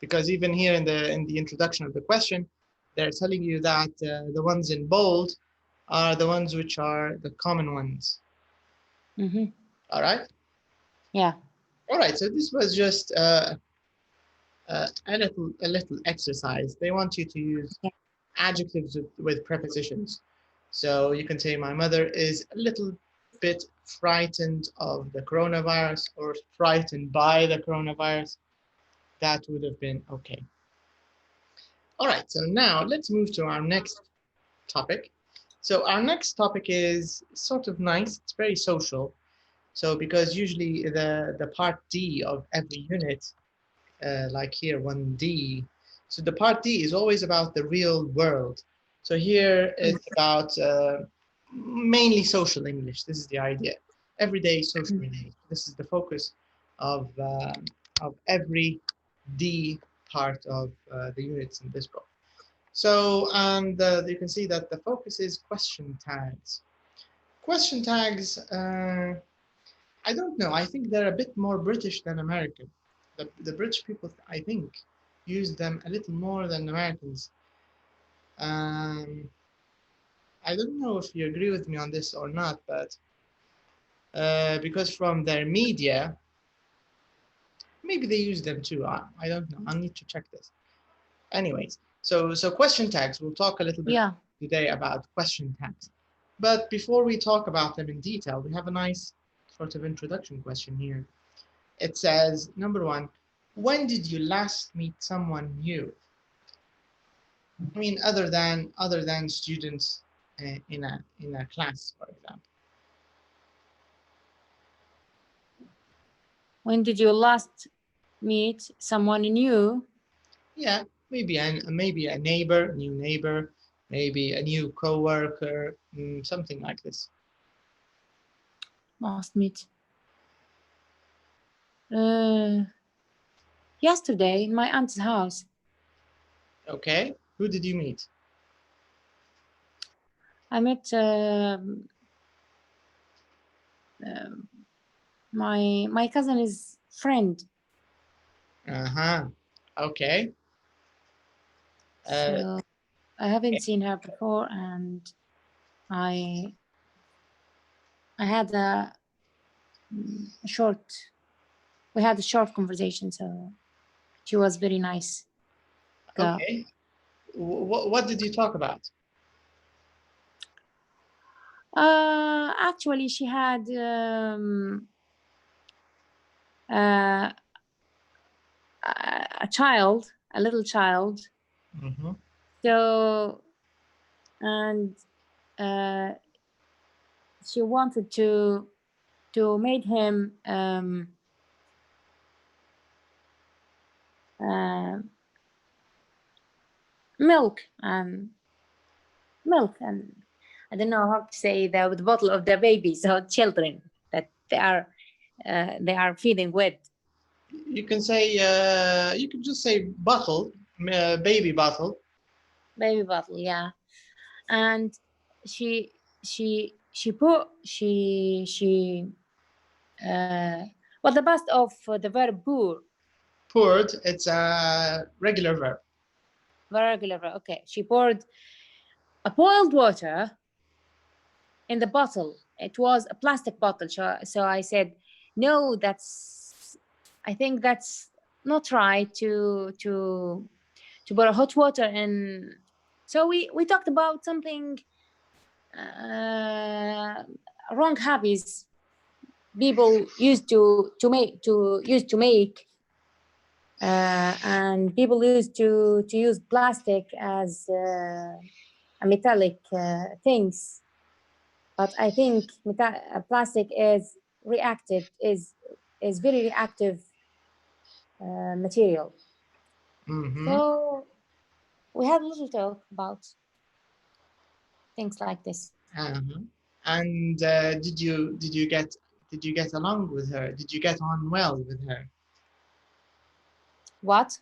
Because even here in the introduction of the question, they're telling you that the ones in bold are the ones which are the common ones. All right? Yeah. All right, so this was just a little exercise. They want you to use adjectives with prepositions. So you can say, my mother is a little bit frightened of the coronavirus, or frightened by the coronavirus. That would have been okay. All right, so now let's move to our next topic. So our next topic is sort of nice. It's very social. So because usually the part D of every unit, like here 1D, so the part D is always about the real world. So here it's about mainly social English. This is the idea. Everyday social English. This is the focus of every D part of the units in this book. So, and you can see that the focus is question tags. Question tags, I don't know. I think they're a bit more British than American. The British people, I think, use them a little more than Americans. I don't know if you agree with me on this or not, but because from their media, maybe they use them too. I don't know. I'll need to check this. Anyways, so question tags. We'll talk a little bit today about question tags. But before we talk about them in detail, we have a nice sort of introduction question here. It says, number 1, when did you last meet someone new? I mean, other than students in a class, for example. When did you last meet someone new? Yeah, maybe a neighbor, new neighbor, maybe a new coworker, something like this. Last meet. Yesterday in my aunt's house. Okay, who did you meet? I met my cousin's friend. Okay. So I haven't seen her before, and I had we had a short conversation, so she was very nice girl. Okay. What did you talk about? Actually, she had a child, a little child. So, and she wanted to make him milk and I don't know how to say the bottle of the babies or children that they are feeding with. You can say you can just say bottle, baby bottle. Baby bottle, yeah. And she what the past of the verb pour? Poured, it's a regular verb. Regular verb, okay. She poured a boiled water in the bottle. It was a plastic bottle. So I said, no, I think that's not right to pour a hot water in. So we talked about something wrong habits people used to make and people used to use plastic as a metallic things, but I think plastic is very reactive material. So we had a little talk about things like this. And did you get along with her? Did you get on well with her? What?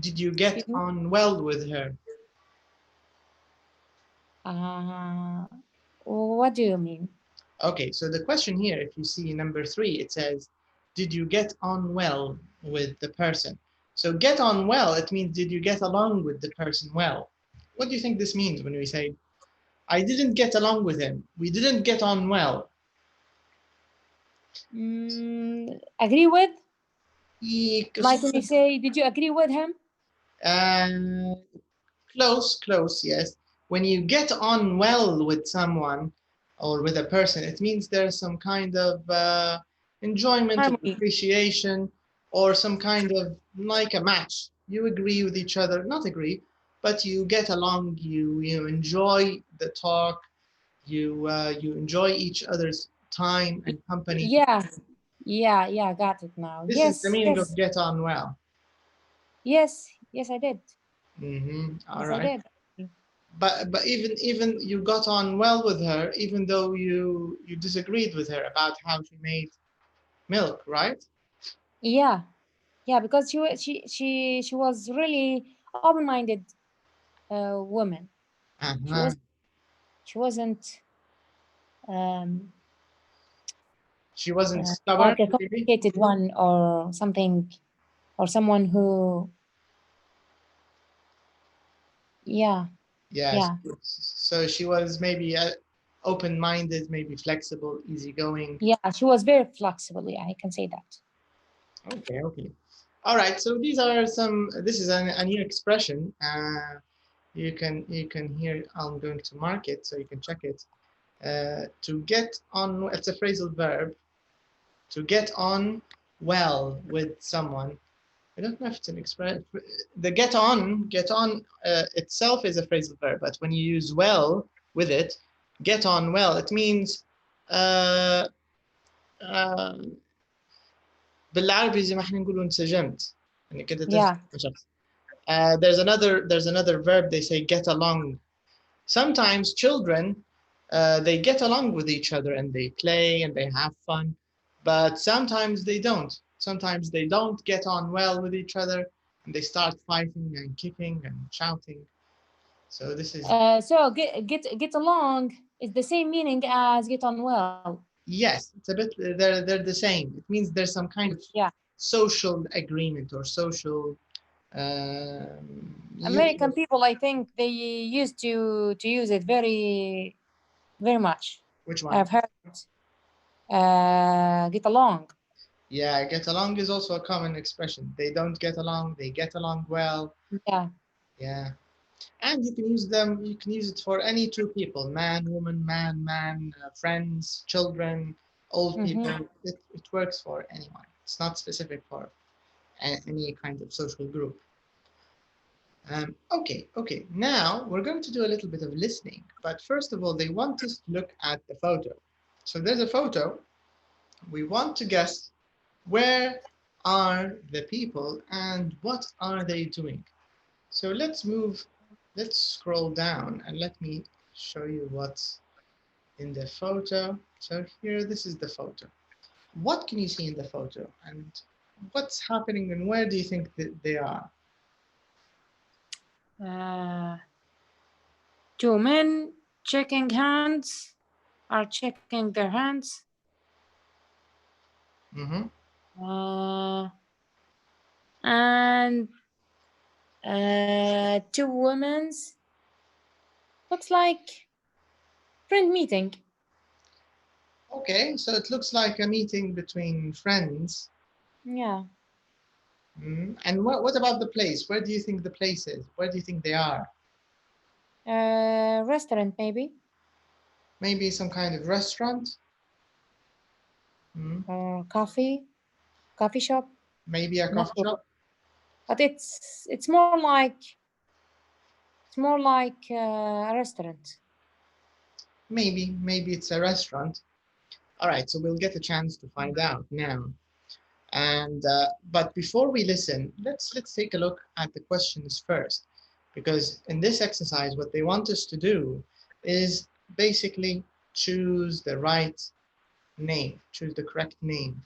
Did you get on well with her? What do you mean? Okay, so the question here, if you see number 3, it says, did you get on well with the person? So get on well, it means did you get along with the person well? What do you think this means when we say, I didn't get along with him, we didn't get on well? Agree with? Like when you say, did you agree with him? Close, yes. When you get on well with someone or with a person, it means there's some kind of enjoyment, or Harmony. appreciation, or some kind of like a match. You agree with each other, not agree, but you get along. You enjoy the talk. You enjoy each other's time and company. Yeah, got it now. This is the Yes, meaning of yes, get on well. yes, I did. All Yes, right. I did. But even you got on well with her, even though you disagreed with her about how she made milk, right? Yeah, because she was really open-minded woman. Uh-huh. She wasn't She wasn't like stubborn, a maybe? complicated one or something, or someone who Yes. yeah. So she was maybe open-minded, maybe flexible, easygoing. Yeah, she was very flexible. Yeah, I can say that. Okay. All right. So these are some. This is a new expression. You can hear. I'm going to mark it so you can check it. To get on. It's a phrasal verb. To get on well with someone. I don't know if it's an expression. The get on itself is a phrasal verb, but when you use well with it, get on well, it means بالعربي زي ما احنا نقول انسجمت يعني كده Yeah. شخص. There's another verb they say get along. Sometimes children they get along with each other and they play and they have fun, but sometimes they don't. Sometimes they don't get on well with each other and they start fighting and kicking and shouting. So this is So get along is the same meaning as get on well. yes, it's a bit they're the same. It means there's some kind of social agreement or social American people, I think they used to use it very much. Which one? I've heard get along. Yeah, get along is also a common expression. They don't get along, they get along well. Yeah. And you can use them, you can use it for any two people, man, woman, man, friends, children, old people. It works for anyone. It's not specific for any kind of social group. Okay. Now we're going to do a little bit of listening. But first of all, they want us to look at the photo. So there's a photo. We want to guess where are the people and what are they doing. So let's scroll down and let me show you what's in the photo. So here, this is the photo. What can you see in the photo and what's happening and where do you think that they are? Two men checking their hands. And two women's. Looks like friend meeting. Okay, so it looks like a meeting between friends. Yeah. And what about the place? Where do you think the place is? Where do you think they are? Restaurant, maybe. Maybe some kind of restaurant? Or coffee shop. Maybe a coffee shop? But it's more like a restaurant. Maybe it's a restaurant. All right, so we'll get a chance to find out now. And but before we listen, let's take a look at the questions first, because in this exercise, what they want us to do is basically choose the right name, choose the correct name.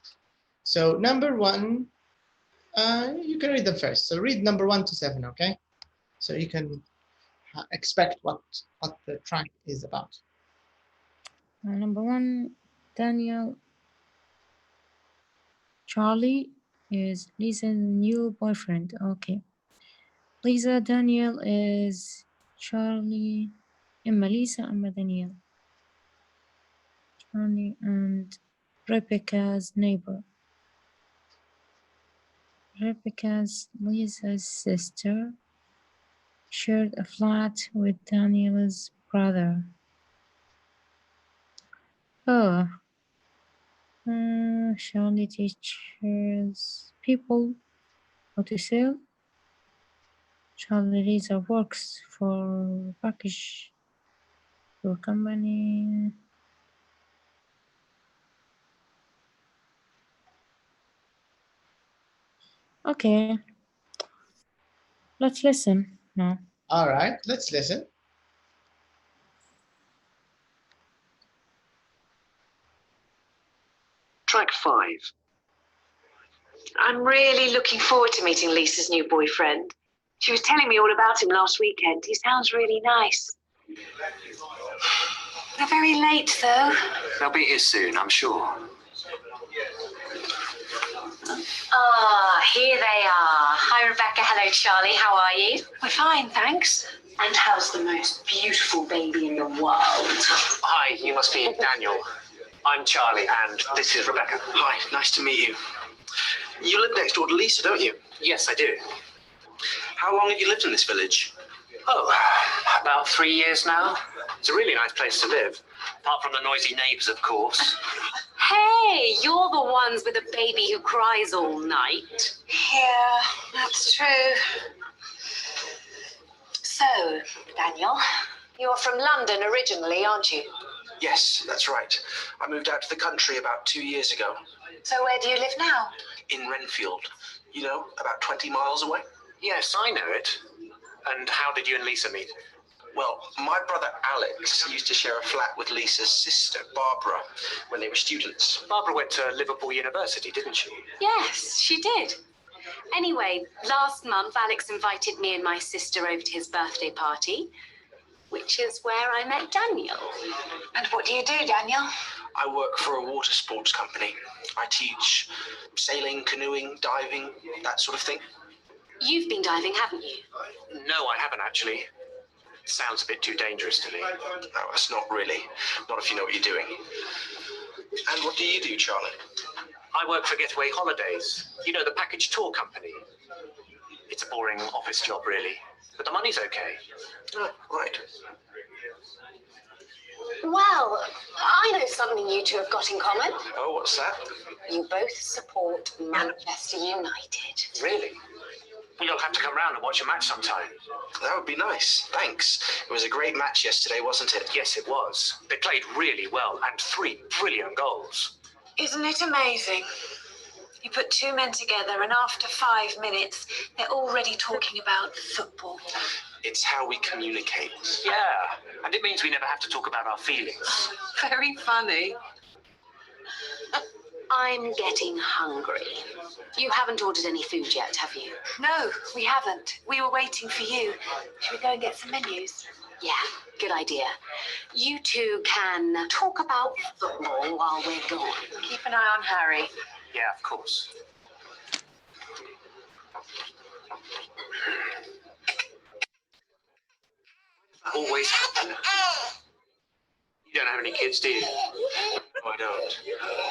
So number one, you can read them first. So read number 1 to 7, okay? So you can expect what the track is about. Number 1, Daniel. Charlie is Lisa's new boyfriend. Okay. Lisa, Daniel is Charlie. Emma Lisa, Emma Daniel. Charlie and Rebecca's neighbor. Lisa's sister shared a flat with Daniel's brother. Oh, Charlie teaches people how to sell. Charlie Lisa works for package your company. Okay, let's listen now. All right, let's listen. Track 5. I'm really looking forward to meeting Lisa's new boyfriend. She was telling me all about him last weekend. He sounds really nice. They're very late, though. They'll be here soon, I'm sure. Ah, here they are. Hi, Rebecca. Hello, Charlie. How are you? We're fine, thanks. And how's the most beautiful baby in the world? Hi, you must be Daniel. I'm Charlie, and this is Rebecca. Hi, nice to meet you. You live next door to Lisa, don't you? Yes, I do. How long have you lived in this village? Oh, about 3 years now. It's a really nice place to live, apart from the noisy neighbours, of course. Hey, you're the ones with a baby who cries all night. Yeah, that's true. So, Daniel, you're from London originally, aren't you? Yes, that's right. I moved out to the country about 2 years ago. So where do you live now? In Renfield. You know, about 20 miles away. Yes, I know it. And how did you and Lisa meet? Well, my brother Alex used to share a flat with Lisa's sister, Barbara, when they were students. Barbara went to Liverpool University, didn't she? Yes, she did. Anyway, last month Alex invited me and my sister over to his birthday party, which is where I met Daniel. And what do you do, Daniel? I work for a water sports company. I teach sailing, canoeing, diving, that sort of thing. You've been diving, haven't you? No, I haven't actually. It sounds a bit too dangerous to me. No, that's not really. Not if you know what you're doing. And what do you do, Charlie? I work for Getaway Holidays. You know, the package tour company. It's a boring office job, really. But the money's okay. Oh, right. Well, I know something you two have got in common. Oh, what's that? You both support Manchester United. Really? Well, you'll have to come round and watch a match sometime. That would be nice. Thanks. It was a great match yesterday, wasn't it? Yes, it was. They played really well, and 3 brilliant goals. Isn't it amazing? You put 2 men together, and after 5 minutes, they're already talking about football. It's how we communicate. Yeah, and it means we never have to talk about our feelings. Very funny. I'm getting hungry. You haven't ordered any food yet, have you? No, we haven't. We were waiting for you. Should we go and get some menus? Yeah, good idea. You two can talk about football while we're gone. Keep an eye on Harry. Yeah, of course. Always happen. You don't have any kids, do you? No, I don't.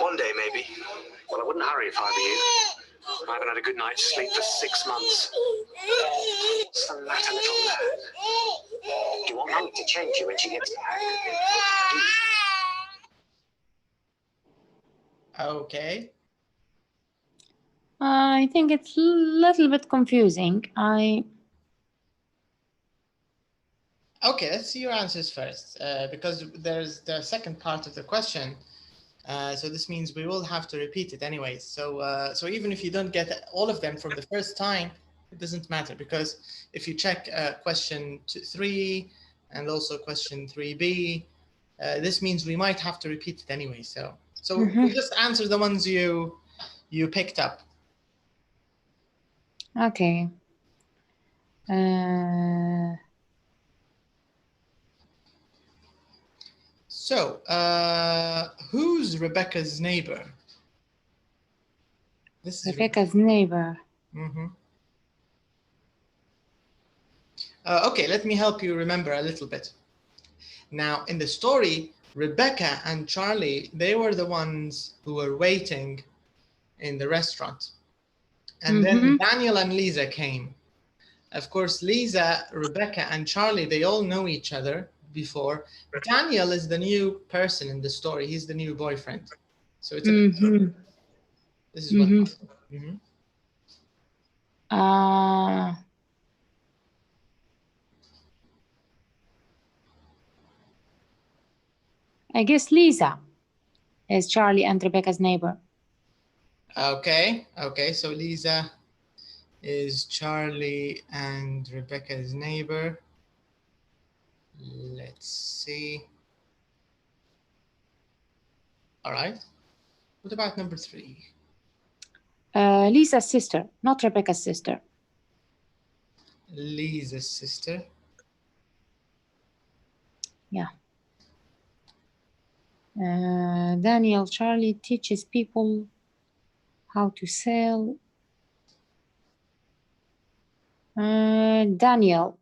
One day, maybe. Well, I wouldn't hurry if I were you. I haven't had a good night's sleep for 6 months. What's the matter, little lad? Do you want Mummy to change you when she gets back? Okay. I think it's a little bit confusing. Okay, let's see your answers first, because there's the second part of the question. So this means we will have to repeat it anyways. So even if you don't get all of them from the first time, it doesn't matter, because if you check question 3 and also question 3B, this means we might have to repeat it anyway. So we'll just answer the ones you picked up. Okay. So, who's Rebecca's neighbor? This is Rebecca's neighbor. Mm-hmm. Okay, let me help you remember a little bit. Now, in the story, Rebecca and Charlie, they were the ones who were waiting in the restaurant. And then Daniel and Lisa came. Of course, Lisa, Rebecca, and Charlie, they all know each other before. Daniel is the new person in the story. He's the new boyfriend. So it's a this is what I guess Lisa is Charlie and Rebecca's neighbor. Okay, so Lisa is Charlie and Rebecca's neighbor. Let's see. All right. What about number 3? Lisa's sister, not Rebecca's sister. Lisa's sister. Yeah. Daniel, Charlie teaches people how to sell. Daniel,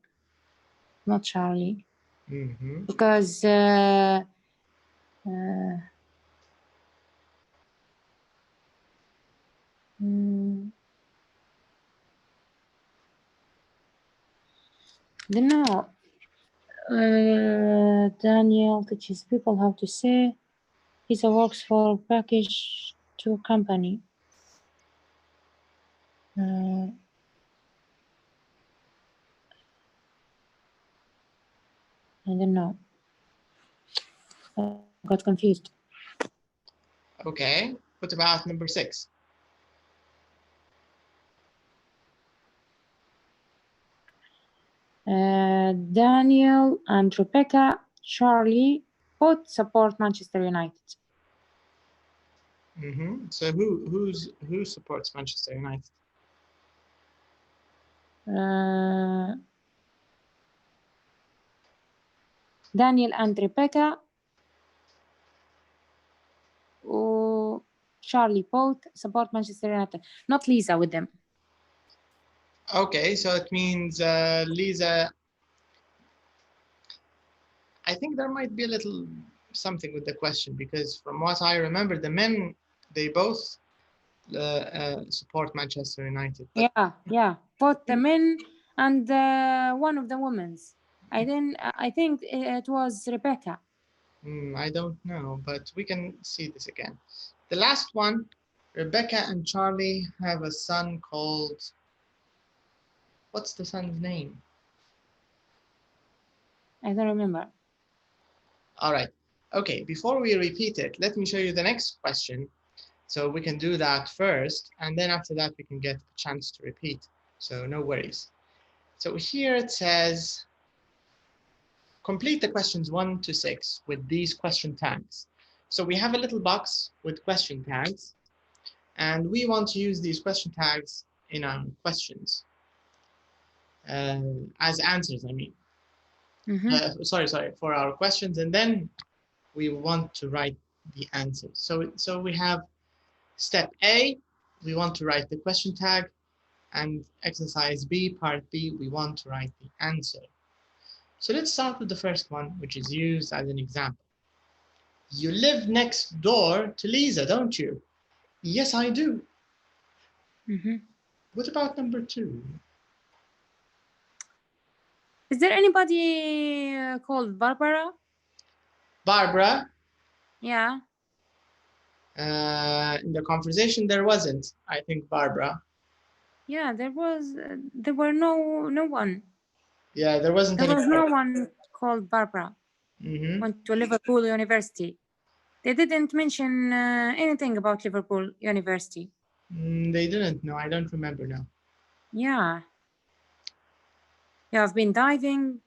not Charlie. Because don't know. Daniel teaches people how to say. He works for a package tour company. I don't know. I got confused. Okay. What about number 6? Daniel and Rebecca, Charlie, both support Manchester United. So who supports Manchester United? Daniel and Rebecca, Charlie both support Manchester United. Not Lisa with them. Okay, so it means Lisa. I think there might be a little something with the question, because from what I remember, the men, they both support Manchester United. Yeah, both the men and one of the women's. I think it was Rebecca. I don't know, but we can see this again. The last one, Rebecca and Charlie have a son called, what's the son's name? I don't remember. All right. Okay, before we repeat it, let me show you the next question. So we can do that first, and then after that we can get a chance to repeat. So no worries. So here it says, complete the questions 1 to 6 with these question tags. So we have a little box with question tags, and we want to use these question tags in our questions as answers, I mean. Sorry, for our questions, and then we want to write the answers. So we have step A, we want to write the question tag, and exercise B, part B, we want to write the answer. So let's start with the first one, which is used as an example. You live next door to Lisa, don't you? Yes, I do. What about number 2? Is there anybody called Barbara? Barbara? Yeah. In the conversation, there wasn't, I think, Barbara. Yeah, there were no one. Yeah, there wasn't. There was no one called Barbara. Went to Liverpool University. They didn't mention anything about Liverpool University. They didn't. No, I don't remember now. Yeah. You have been diving,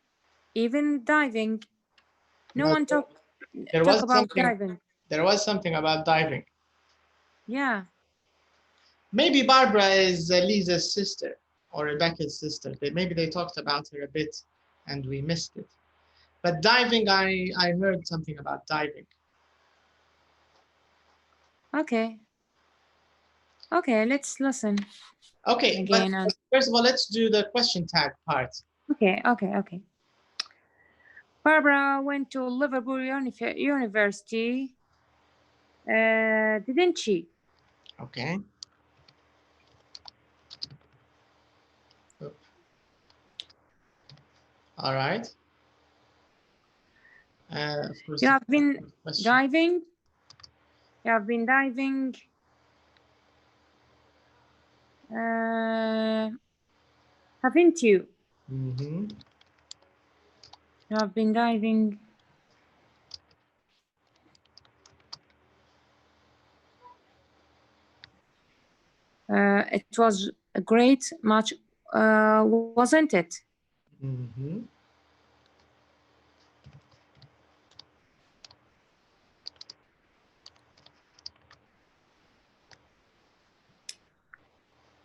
even diving. No one talk about diving. There was something about diving. Yeah. Maybe Barbara is Lisa's sister or Rebecca's sister. Maybe they talked about her a bit and we missed it. But diving, I heard something about diving. Okay. Okay, let's listen. Okay, again, but first of all, let's do the question tag part. Okay. Barbara went to Liverpool University, didn't she? Okay. All right. Of course. You have been question. diving. You have been diving. Haven't you? Mm-hmm. You have been diving. It was a great match, wasn't it? Mm-hmm.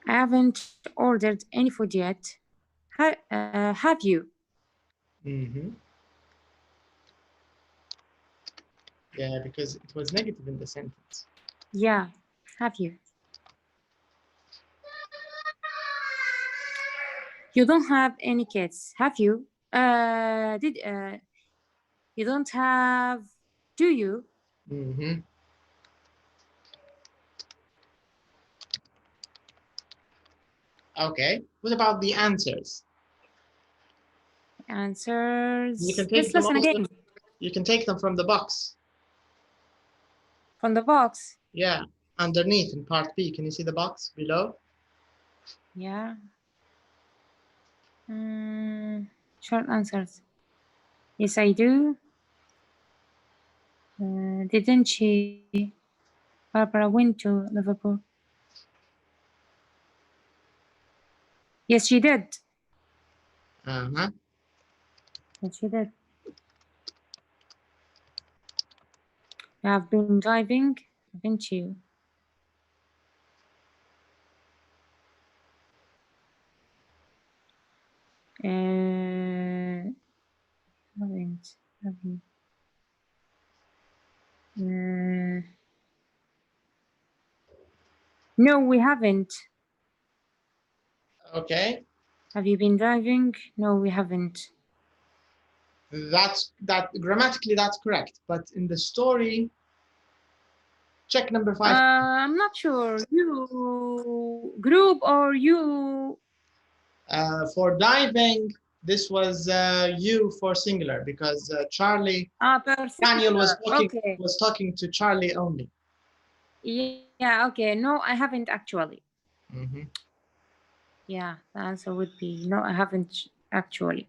I haven't ordered any food yet. Have you? Mm-hmm. Yeah, because it was negative in the sentence. Yeah, have you? You don't have any kids, have you? You don't have, do you? Mm-hmm. Okay. What about the answers? Answers. You can take Let's them listen also- again. You can take them from the box. From the box. Yeah, underneath in part B. Can you see the box below? Yeah. Short answers. Yes, I do. Didn't she? Barbara went to Liverpool. Yes, she did. Uh-huh. Yes, she did. You have been driving, haven't you? Haven't. No, we haven't. Okay. Have you been driving? No, we haven't. That grammatically that's correct, but in the story, check number 5. I'm not sure. You group or you? For diving, this was you for singular because Charlie Daniel was talking to Charlie only. Yeah. Okay. No, I haven't actually. Mm-hmm. Yeah, the answer would be no, I haven't actually.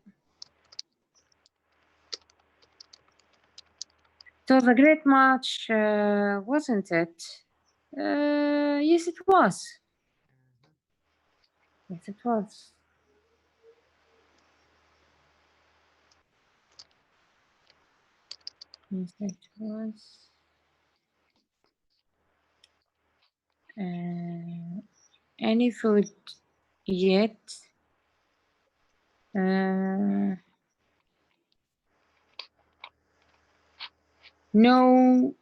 It was a great match, wasn't it? Yes, it was. Yes, it was. Yes, it was. Any food yet? No.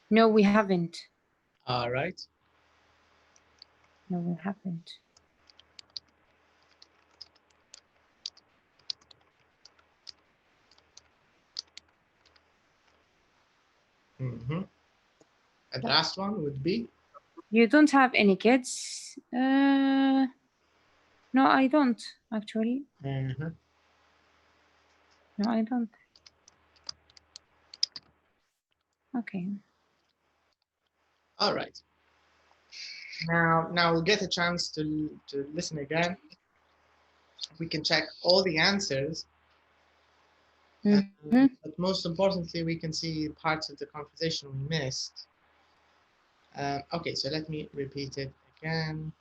No, we haven't. All right. No, we haven't. Mm-hmm. And the last one would be? You don't have any kids? No, I don't, actually. Mm-hmm. No, I don't. Okay. All right. Now we'll get a chance to listen again. We can check all the answers. Mm-hmm. But most importantly, we can see parts of the conversation we missed. Okay, so let me repeat it again.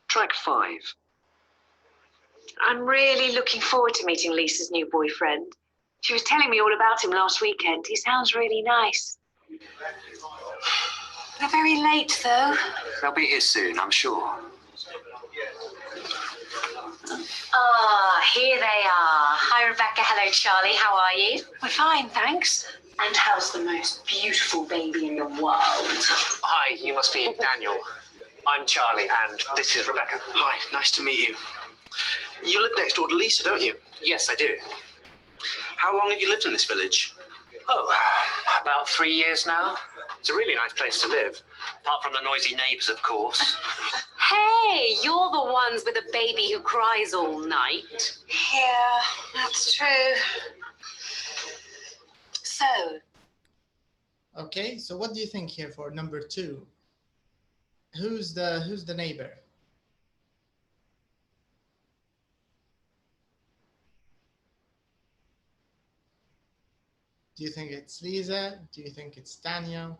Track 5. I'm really looking forward to meeting Lisa's new boyfriend. She was telling me all about him last weekend. He sounds really nice. They're very late, though. They'll be here soon, I'm sure. Here they are. Hi, Rebecca. Hello, Charlie. How are you? We're fine, thanks. And how's the most beautiful baby in the world? Hi, you must be Daniel. I'm Charlie, and this is Rebecca. Hi, nice to meet you. You live next door to Lisa, don't you? Yes, I do. How long have you lived in this village? Oh, about 3 years now. It's a really nice place to live, apart from the noisy neighbours, of course. Hey, you're the ones with a baby who cries all night. Yeah, that's true. So, Okay, so what do you think here for number 2? Who's the neighbor? Do you think it's Lisa? Do you think it's Daniel?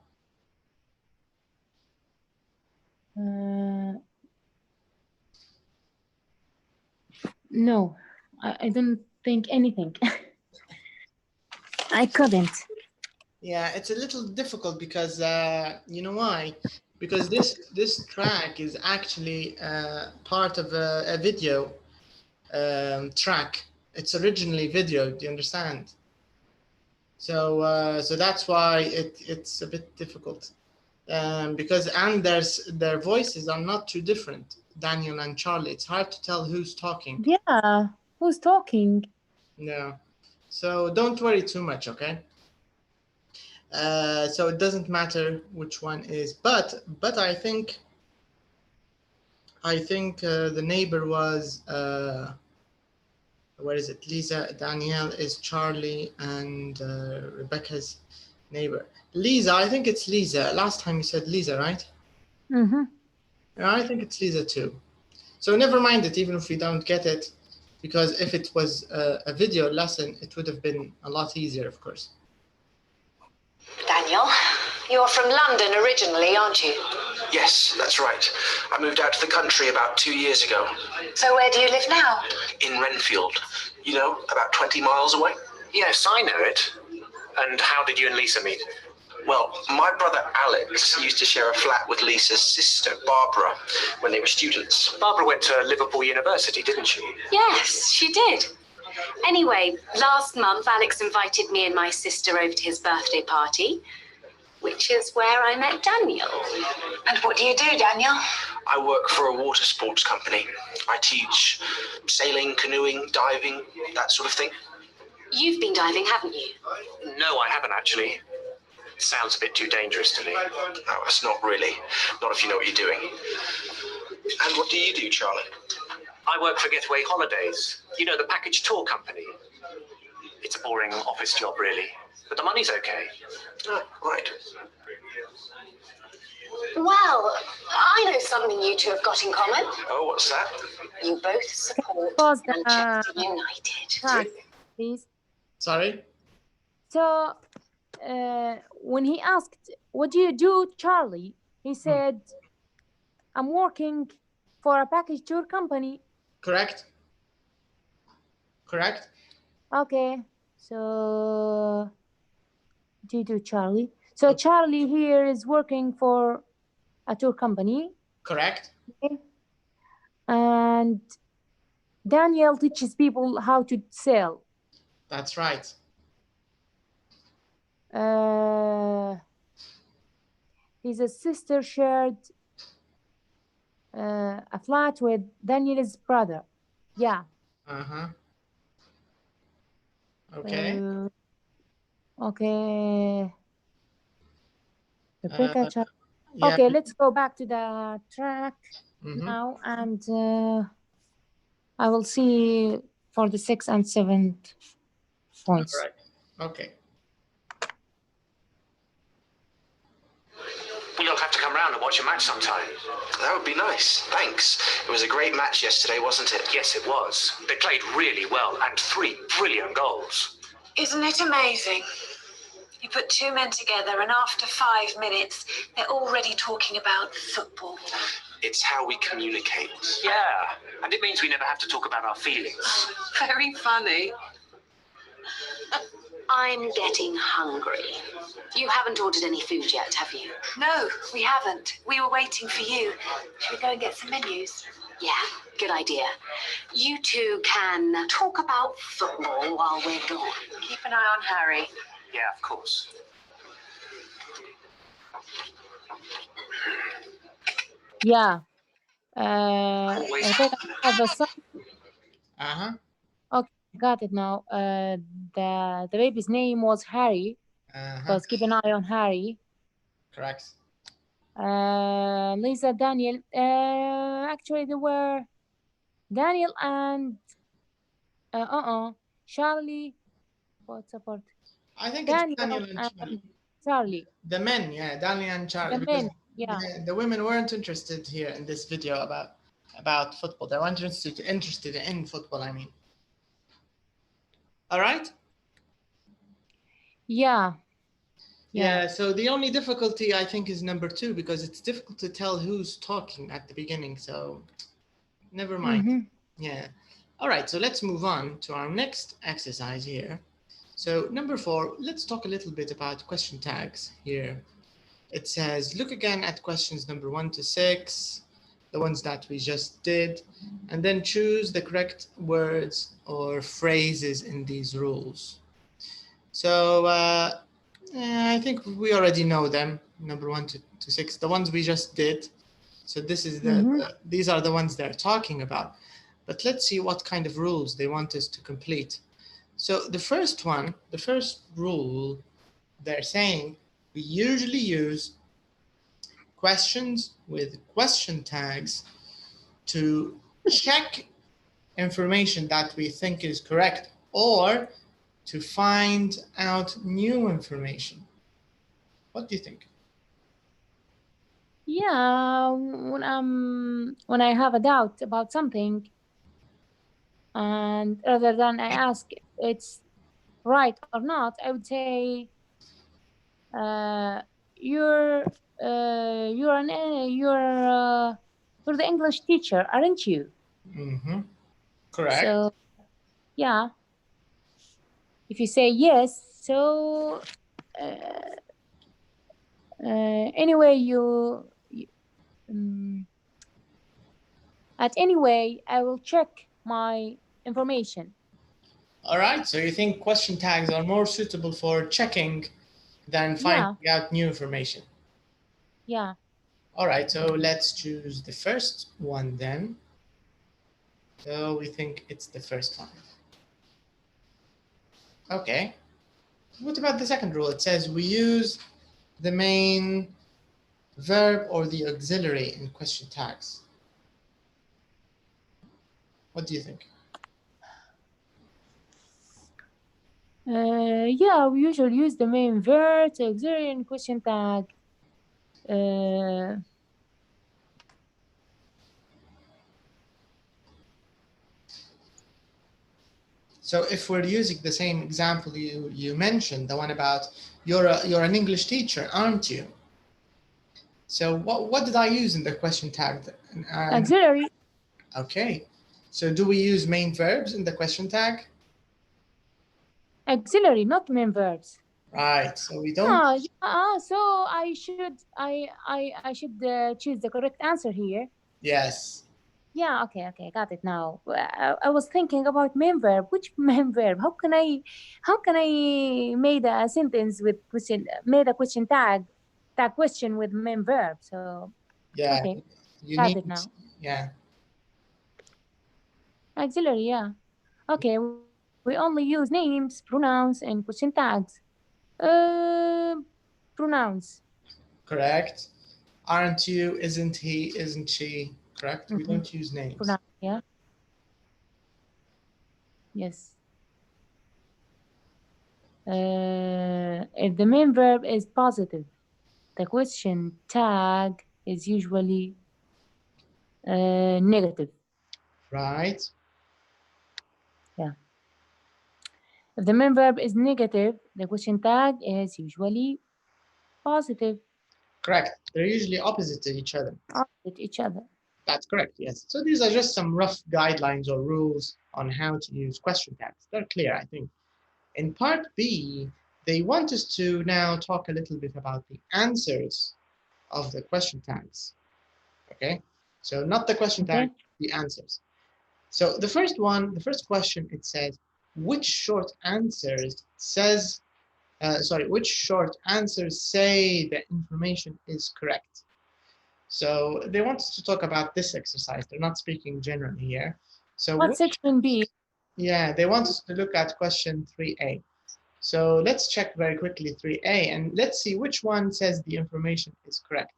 No, I don't think anything. I couldn't. Yeah, it's a little difficult because you know why? Because this track is actually part of a video track. It's originally video. Do you understand? So so that's why it's a bit difficult because their voices are not too different. Daniel and Charlie. It's hard to tell who's talking. Yeah, who's talking? No, so don't worry too much. Okay. So it doesn't matter which one is, but I think the neighbor was where is it? Lisa, Danielle is Charlie, and Rebecca's neighbor. Lisa, I think it's Lisa. Last time you said Lisa, right? Mm-hmm. Yeah, I think it's Lisa too. So never mind it, even if we don't get it, because if it was a video lesson, it would have been a lot easier, of course. Daniel, you're from London originally, aren't you? Yes, that's right. I moved out to the country about 2 years ago. So where do you live now? In Renfield. You know, about 20 miles away. Yes, I know it. And how did you and Lisa meet? Well, my brother Alex used to share a flat with Lisa's sister, Barbara, when they were students. Barbara went to Liverpool University, didn't she? Yes, she did. Anyway, last month Alex invited me and my sister over to his birthday party, which is where I met Daniel. And what do you do, Daniel? I work for a water sports company. I teach sailing, canoeing, diving, that sort of thing. You've been diving, haven't you? No, I haven't actually. Sounds a bit too dangerous to me. No, it's not really. Not if you know what you're doing. And what do you do, Charlie? I work for Getaway Holidays. You know, the package tour company. It's a boring office job, really. But the money's okay. Oh, right. Well, I know something you two have got in common. Oh, what's that? You both support Pause the Manchester United. track, please. Sorry? So when he asked, what do you do, Charlie? He said, I'm working for a package tour company. Correct? Correct? Okay, so what do you do, Charlie? So Charlie here is working for a tour company. Correct? Okay. And Daniel teaches people how to sail. That's right. His sister shared a flat with Daniel's brother. Yeah. Uh-huh. Okay. Okay. Rebecca, Yeah. okay, let's go back to the track Mhm. now, and I will see for the 6th and 7th points. Correct. Okay. You'll have to come round and watch a match sometime. That would be nice. Thanks. It was a great match yesterday, wasn't it? Yes, it was. They played really well, and 3 brilliant goals. Isn't it amazing? You put two men together and after 5 minutes, they're already talking about football. It's how we communicate. Yeah, and it means we never have to talk about our feelings. Very funny. I'm getting hungry. You haven't ordered any food yet, have you? No, we haven't. We were waiting for you. Should we go and get some menus? Yeah, good idea. You two can talk about football while we're gone. Keep an eye on Harry. Yeah, of course. Yeah. Always Rebecca have a son. Okay, got it now. The baby's name was Harry. Because keep an eye on Harry. Correct. Lisa, Daniel. Actually, they were Daniel and Charlie. What's the part? I think Daniel it's Daniel and Charlie. Charlie. The men, yeah, Daniel and Charlie. The men, yeah. The women weren't interested here in this video about football. They weren't interested in football, I mean. All right? Yeah. Yeah, so the only difficulty I think is number 2, because it's difficult to tell who's talking at the beginning, so never mind. Yeah. All right, so let's move on to our next exercise here. So number 4, let's talk a little bit about question tags here. It says, look again at questions number 1 to 6, the ones that we just did, and then choose the correct words or phrases in these rules. So I think we already know them, number 1 to 6, the ones we just did. So this is these are the ones they're talking about. But let's see what kind of rules they want us to complete. So the first one, the first rule, they're saying we usually use questions with question tags to check information that we think is correct or to find out new information. What do you think? Yeah, when I have a doubt about something, and rather than I ask if it's right or not, I would say, you're the English teacher, aren't you? Correct. So, yeah. If you say yes, so anyway, anyway, I will check my information. All right, so you think question tags are more suitable for checking than finding out new information? Yeah. All right, so let's choose the first one then. So we think it's the first one. Okay. What about the second rule? It says we use the main verb or the auxiliary in question tags. What do you think? Yeah, we usually use the main verb, the auxiliary, and question tag. So if we're using the same example you mentioned, the one about you're an English teacher, aren't you? So what did I use in the question tag? Auxiliary. Okay. So do we use main verbs in the question tag? Auxiliary, not main verbs. Right. So we don't. So I should choose the correct answer here. Yes. Yeah. Okay. Got it now. I was thinking about main verb. Which main verb? How can I made a sentence with question? Made a question tag question with main verb. So yeah. Okay. You Got need it now. Yeah. Auxiliary. Yeah. Okay. We only use names, pronouns, and question tags. Pronouns. Correct. Aren't you? Isn't he? Isn't she? Correct. We don't use names. Pronouns. Yeah. Yes. If the main verb is positive, the question tag is usually negative. Right. Yeah. If the main verb is negative, the question tag is usually positive. Correct. They're usually opposite to each other. Opposite each other. That's correct, yes. So these are just some rough guidelines or rules on how to use question tags. They're clear, I think. In part B, they want us to now talk a little bit about the answers of the question tags. Okay, so not the question tag, the answers. So the first question, it says, which short answers which short answers say the information is correct? So they want us to talk about this exercise. They're not speaking generally here. So What section B? yeah, they want us to look at question 3A. So let's check very quickly 3A and let's see which one says the information is correct.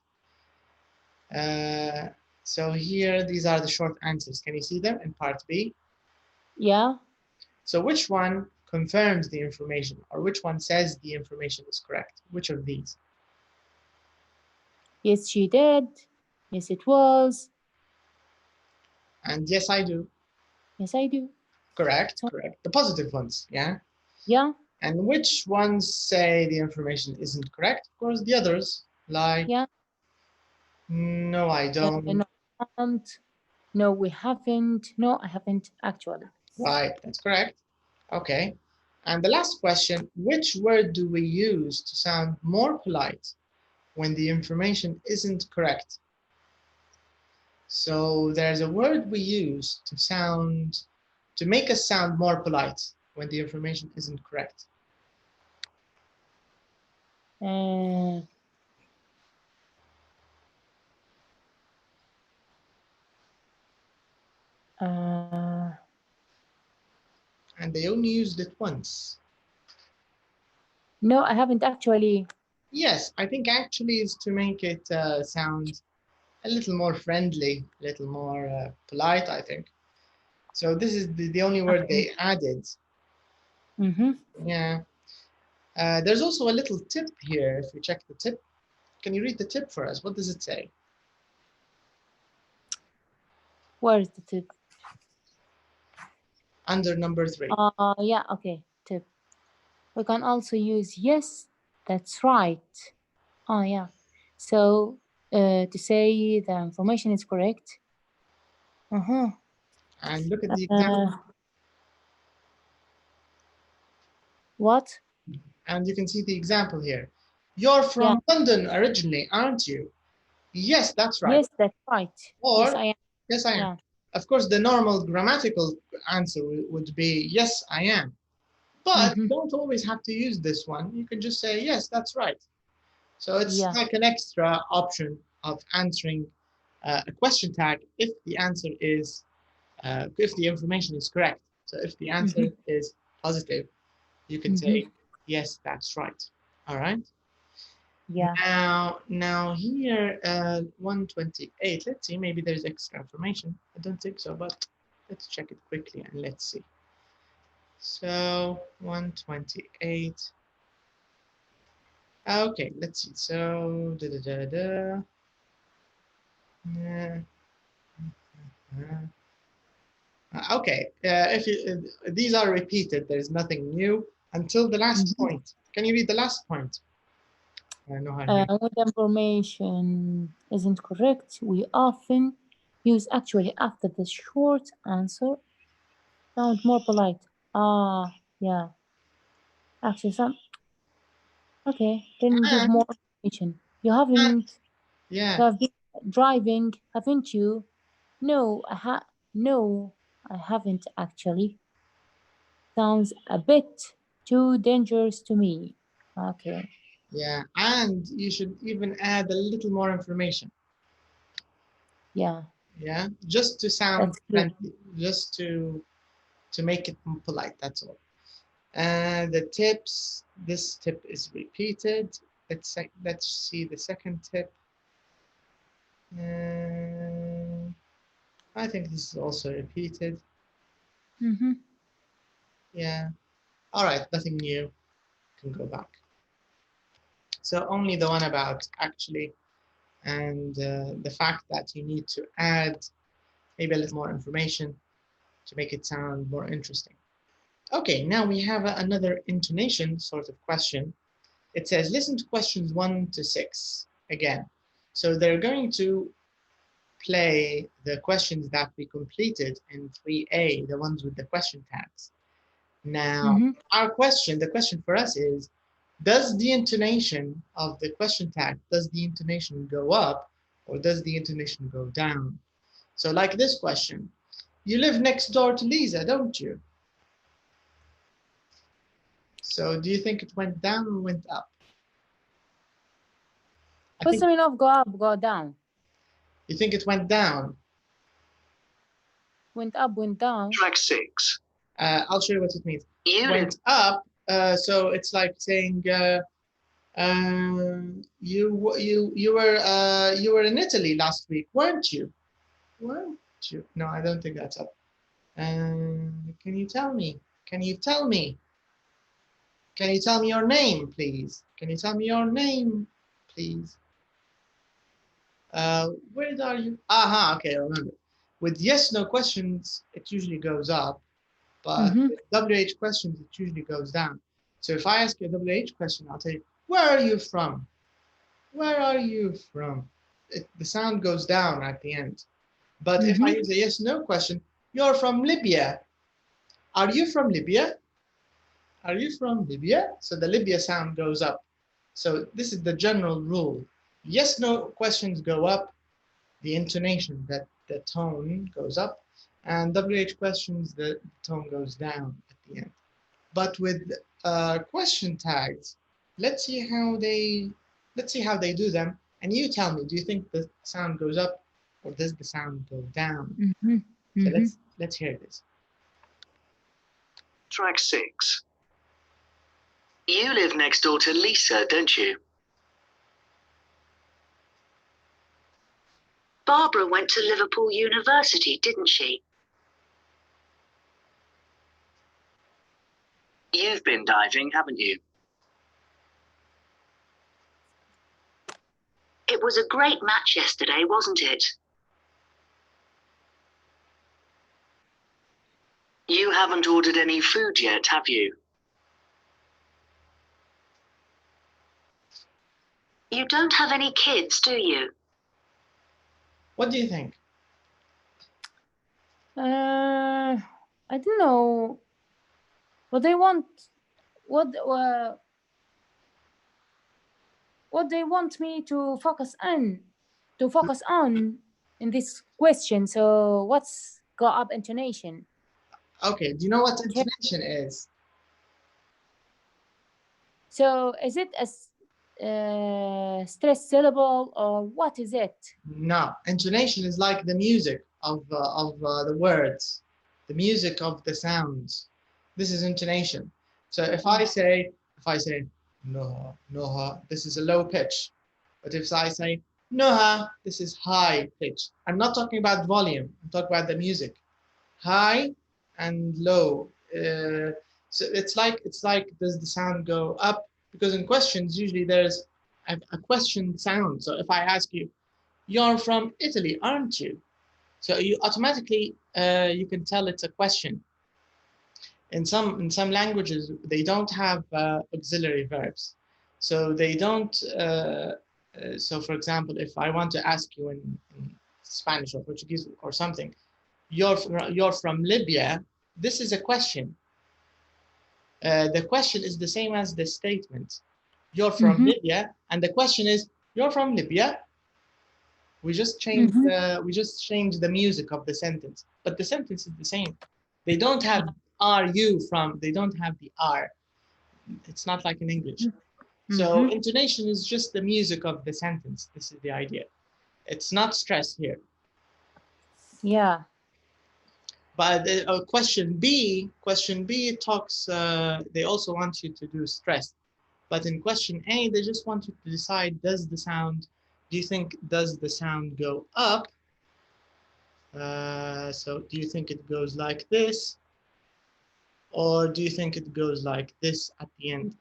So here, these are the short answers. Can you see them in part B? Yeah. So which one confirms the information, or which one says the information is correct? Which of these? Yes, she did. Yes, it was. And yes, I do. Yes, I do. Correct, correct. The positive ones, yeah? Yeah. And which ones say the information isn't correct? Of course, the others, like, yeah. No, I don't. No, I haven't. No, we haven't. No, I haven't, actually. Right, that's correct. Okay. And the last question, which word do we use to sound more polite when the information isn't correct? So there's a word we use to make us sound more polite when the information isn't correct. And they only used it once. No, I haven't actually. Yes, I think actually is to make it sound a little more friendly, a little more polite, I think. So this is the only word they added. Mm-hmm. Yeah. There's also a little tip here. If you check the tip, can you read the tip for us? What does it say? Where is the tip? Under number 3. Yeah, okay, tip. We can also use yes, that's right. Oh, yeah. So to say the information is correct. And look at the example. What? And you can see the example here. You're from London originally, aren't you? Yes, that's right. Yes, that's right. Or, yes, I am. Yes, I am. Of course, the normal grammatical answer would be, yes, I am. But you don't always have to use this one. You can just say, yes, that's right. So it's like an extra option of answering a question tag if the answer is, if the information is correct. So if the answer is positive, you can say, yes, that's right. All right. Yeah. Now here, 128. Let's see, maybe there's extra information. I don't think so, but let's check it quickly and let's see. So 128. Okay, let's see. So okay, if these are repeated, there's nothing new until the last point. Can you read the last point? When the information isn't correct, we often use actually after the short answer. Sound more polite. Yeah. Actually, okay. Then give more information. You haven't. Yeah. You have been driving, haven't you? No, no, I haven't actually. Sounds a bit too dangerous to me. Okay. Yeah, and you should even add a little more information. Yeah. Yeah, just to sound friendly, just to make it polite, that's all. And the tips, this tip is repeated. Let's see the second tip. I think this is also repeated. Yeah. All right, nothing new. You can go back. So only the one about actually, and the fact that you need to add maybe a little more information to make it sound more interesting. Okay, now we have another intonation sort of question. It says, listen to questions 1 to 6 again. So they're going to play the questions that we completed in 3A, the ones with the question tags. Now, the question for us is, does the intonation of the question tag, does the intonation go up or does the intonation go down? So like this question, you live next door to Lisa, don't you? So do you think it went down or went up? What's the meaning of go up, go down? You think it went down? Went up, went down. Track 6. I'll show you what it means. You Went up, so it's like saying you were in Italy last week, weren't you? Weren't you? No, I don't think that's up. Can you tell me? Can you tell me? Can you tell me your name, please? Can you tell me your name, please? Where are you? Aha, okay, I remember. With yes/no questions, it usually goes up, but with WH questions, it usually goes down. So if I ask you a WH question, I'll tell you, where are you from? Where are you from? The sound goes down at the end. But if I use a yes/no question, you're from Libya. Are you from Libya? Are you from Libya? So the Libya sound goes up. So this is the general rule. Yes/no questions go up, the intonation, that the tone goes up, and WH questions, the tone goes down at the end. But with question tags, let's see how they do them. And you tell me, do you think the sound goes up or does the sound go down? So let's hear this. Track 6. You live next door to Lisa, don't you? Barbara went to Liverpool University, didn't she? You've been diving, haven't you? It was a great match yesterday, wasn't it? You haven't ordered any food yet, have you? You don't have any kids, do you? What do you think? I don't know. What they want, what they want me to focus on in this question. So what's go up intonation? Okay, do you know what intonation is? So is it a stress syllable or what is it? No, intonation is like the music of the words, the music of the sounds. This is intonation. So if I say Noha, this is a low pitch. But if I say Noha, this is high pitch. I'm not talking about volume. I'm talking about the music, high and low. So it's like does the sound go up? Because in questions usually there's a question sound. So if I ask you, you're from Italy, aren't you? So you automatically you can tell it's a question. In some languages they don't have auxiliary verbs, so they don't. So for example, if I want to ask you in Spanish or Portuguese or something, you're from Libya, this is a question. The question is the same as the statement. You're from Libya, and the question is, you're from Libya. We just changed the music of the sentence, but the sentence is the same. They don't have are you from, they don't have the are. It's not like in English. So intonation is just the music of the sentence. This is the idea. It's not stress here. Yeah. But question B talks, they also want you to do stress. But in question A, they just want you to decide, do you think, does the sound go up? So do you think it goes like this? Or do you think it goes like this at the end?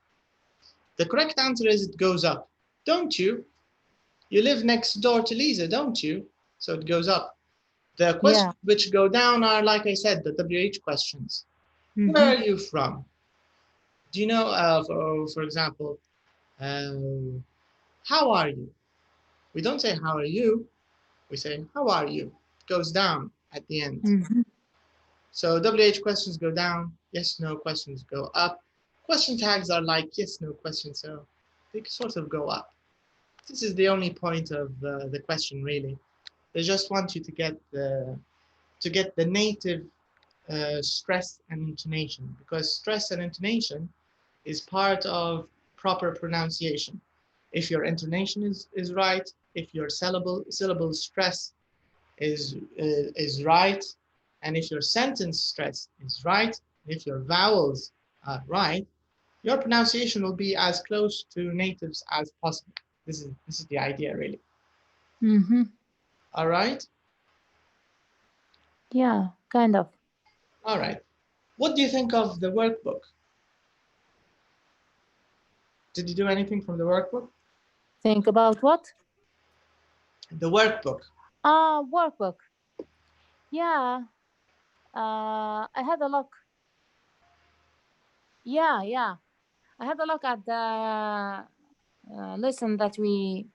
The correct answer is it goes up. Don't you? You live next door to Lisa, don't you? So it goes up. The questions which go down are, like I said, the WH questions. Where are you from? Do you know, for example, how are you? We don't say how are you. We say how are you. It goes down at the end. So WH questions go down, yes, no questions go up. Question tags are like yes, no questions, so they sort of go up. This is the only point of the question, really. They just want you to get the native stress and intonation, because stress and intonation is part of proper pronunciation. If your intonation is right, if your syllable stress is right, and if your sentence stress is right, if your vowels are right, your pronunciation will be as close to natives as possible. This is the idea, really. Mm-hmm. All right? Yeah, kind of. All right. What do you think of the workbook? Did you do anything from the workbook? Think about what? The workbook. Workbook. Yeah. I had a look. Yeah. I had a look at the lesson that we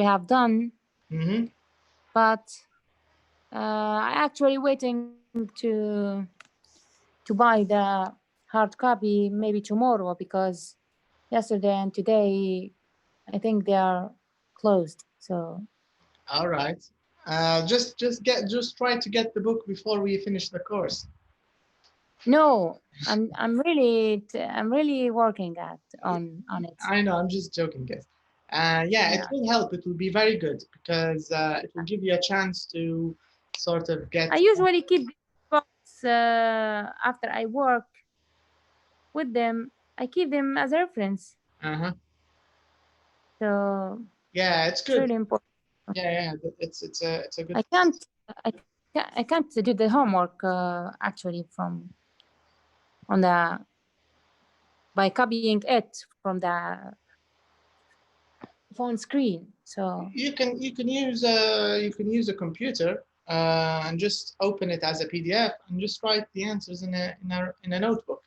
have done. Mm-hmm. But I actually waiting to buy the hard copy maybe tomorrow, because yesterday and today I think they are closed. So All right. Just try to get the book before we finish the course. no, I'm really working on it. I know, I'm just joking, guys. Yeah, it will help. It will be very good because it will give you a chance to sort of get. I usually keep books after I work with them. I keep them as a reference. Uh-huh. So yeah, it's good. It's really important. Yeah, it's a good. I can't do the homework actually by copying it from the phone screen. So you can use a computer and just open it as a PDF and just write the answers in a notebook.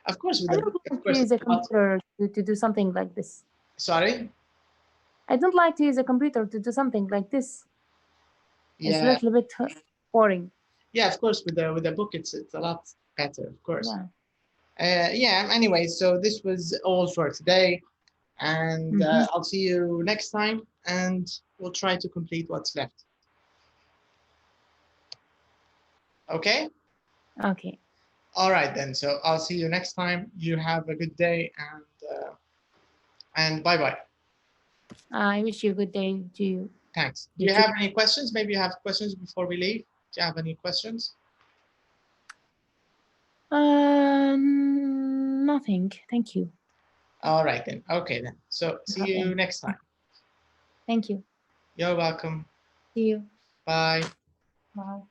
Of course, with I the don't book, like to use a computer to do something like this. Sorry? I don't like to use a computer to do something like this. Yeah. It's a little bit boring. Yeah, of course, with the book, it's a lot better, of course. Yeah. Yeah. Anyway, so this was all for today, and I'll see you next time, and we'll try to complete what's left. Okay? Okay. All right then. So I'll see you next time. You have a good day, and bye-bye. I wish you a good day to you. Thanks. Do you have any questions? Maybe you have questions before we leave. Do you have any questions? Nothing. Thank you. All right then. Okay then. So see you next time. Thank you. You're welcome. See you. Bye. Bye.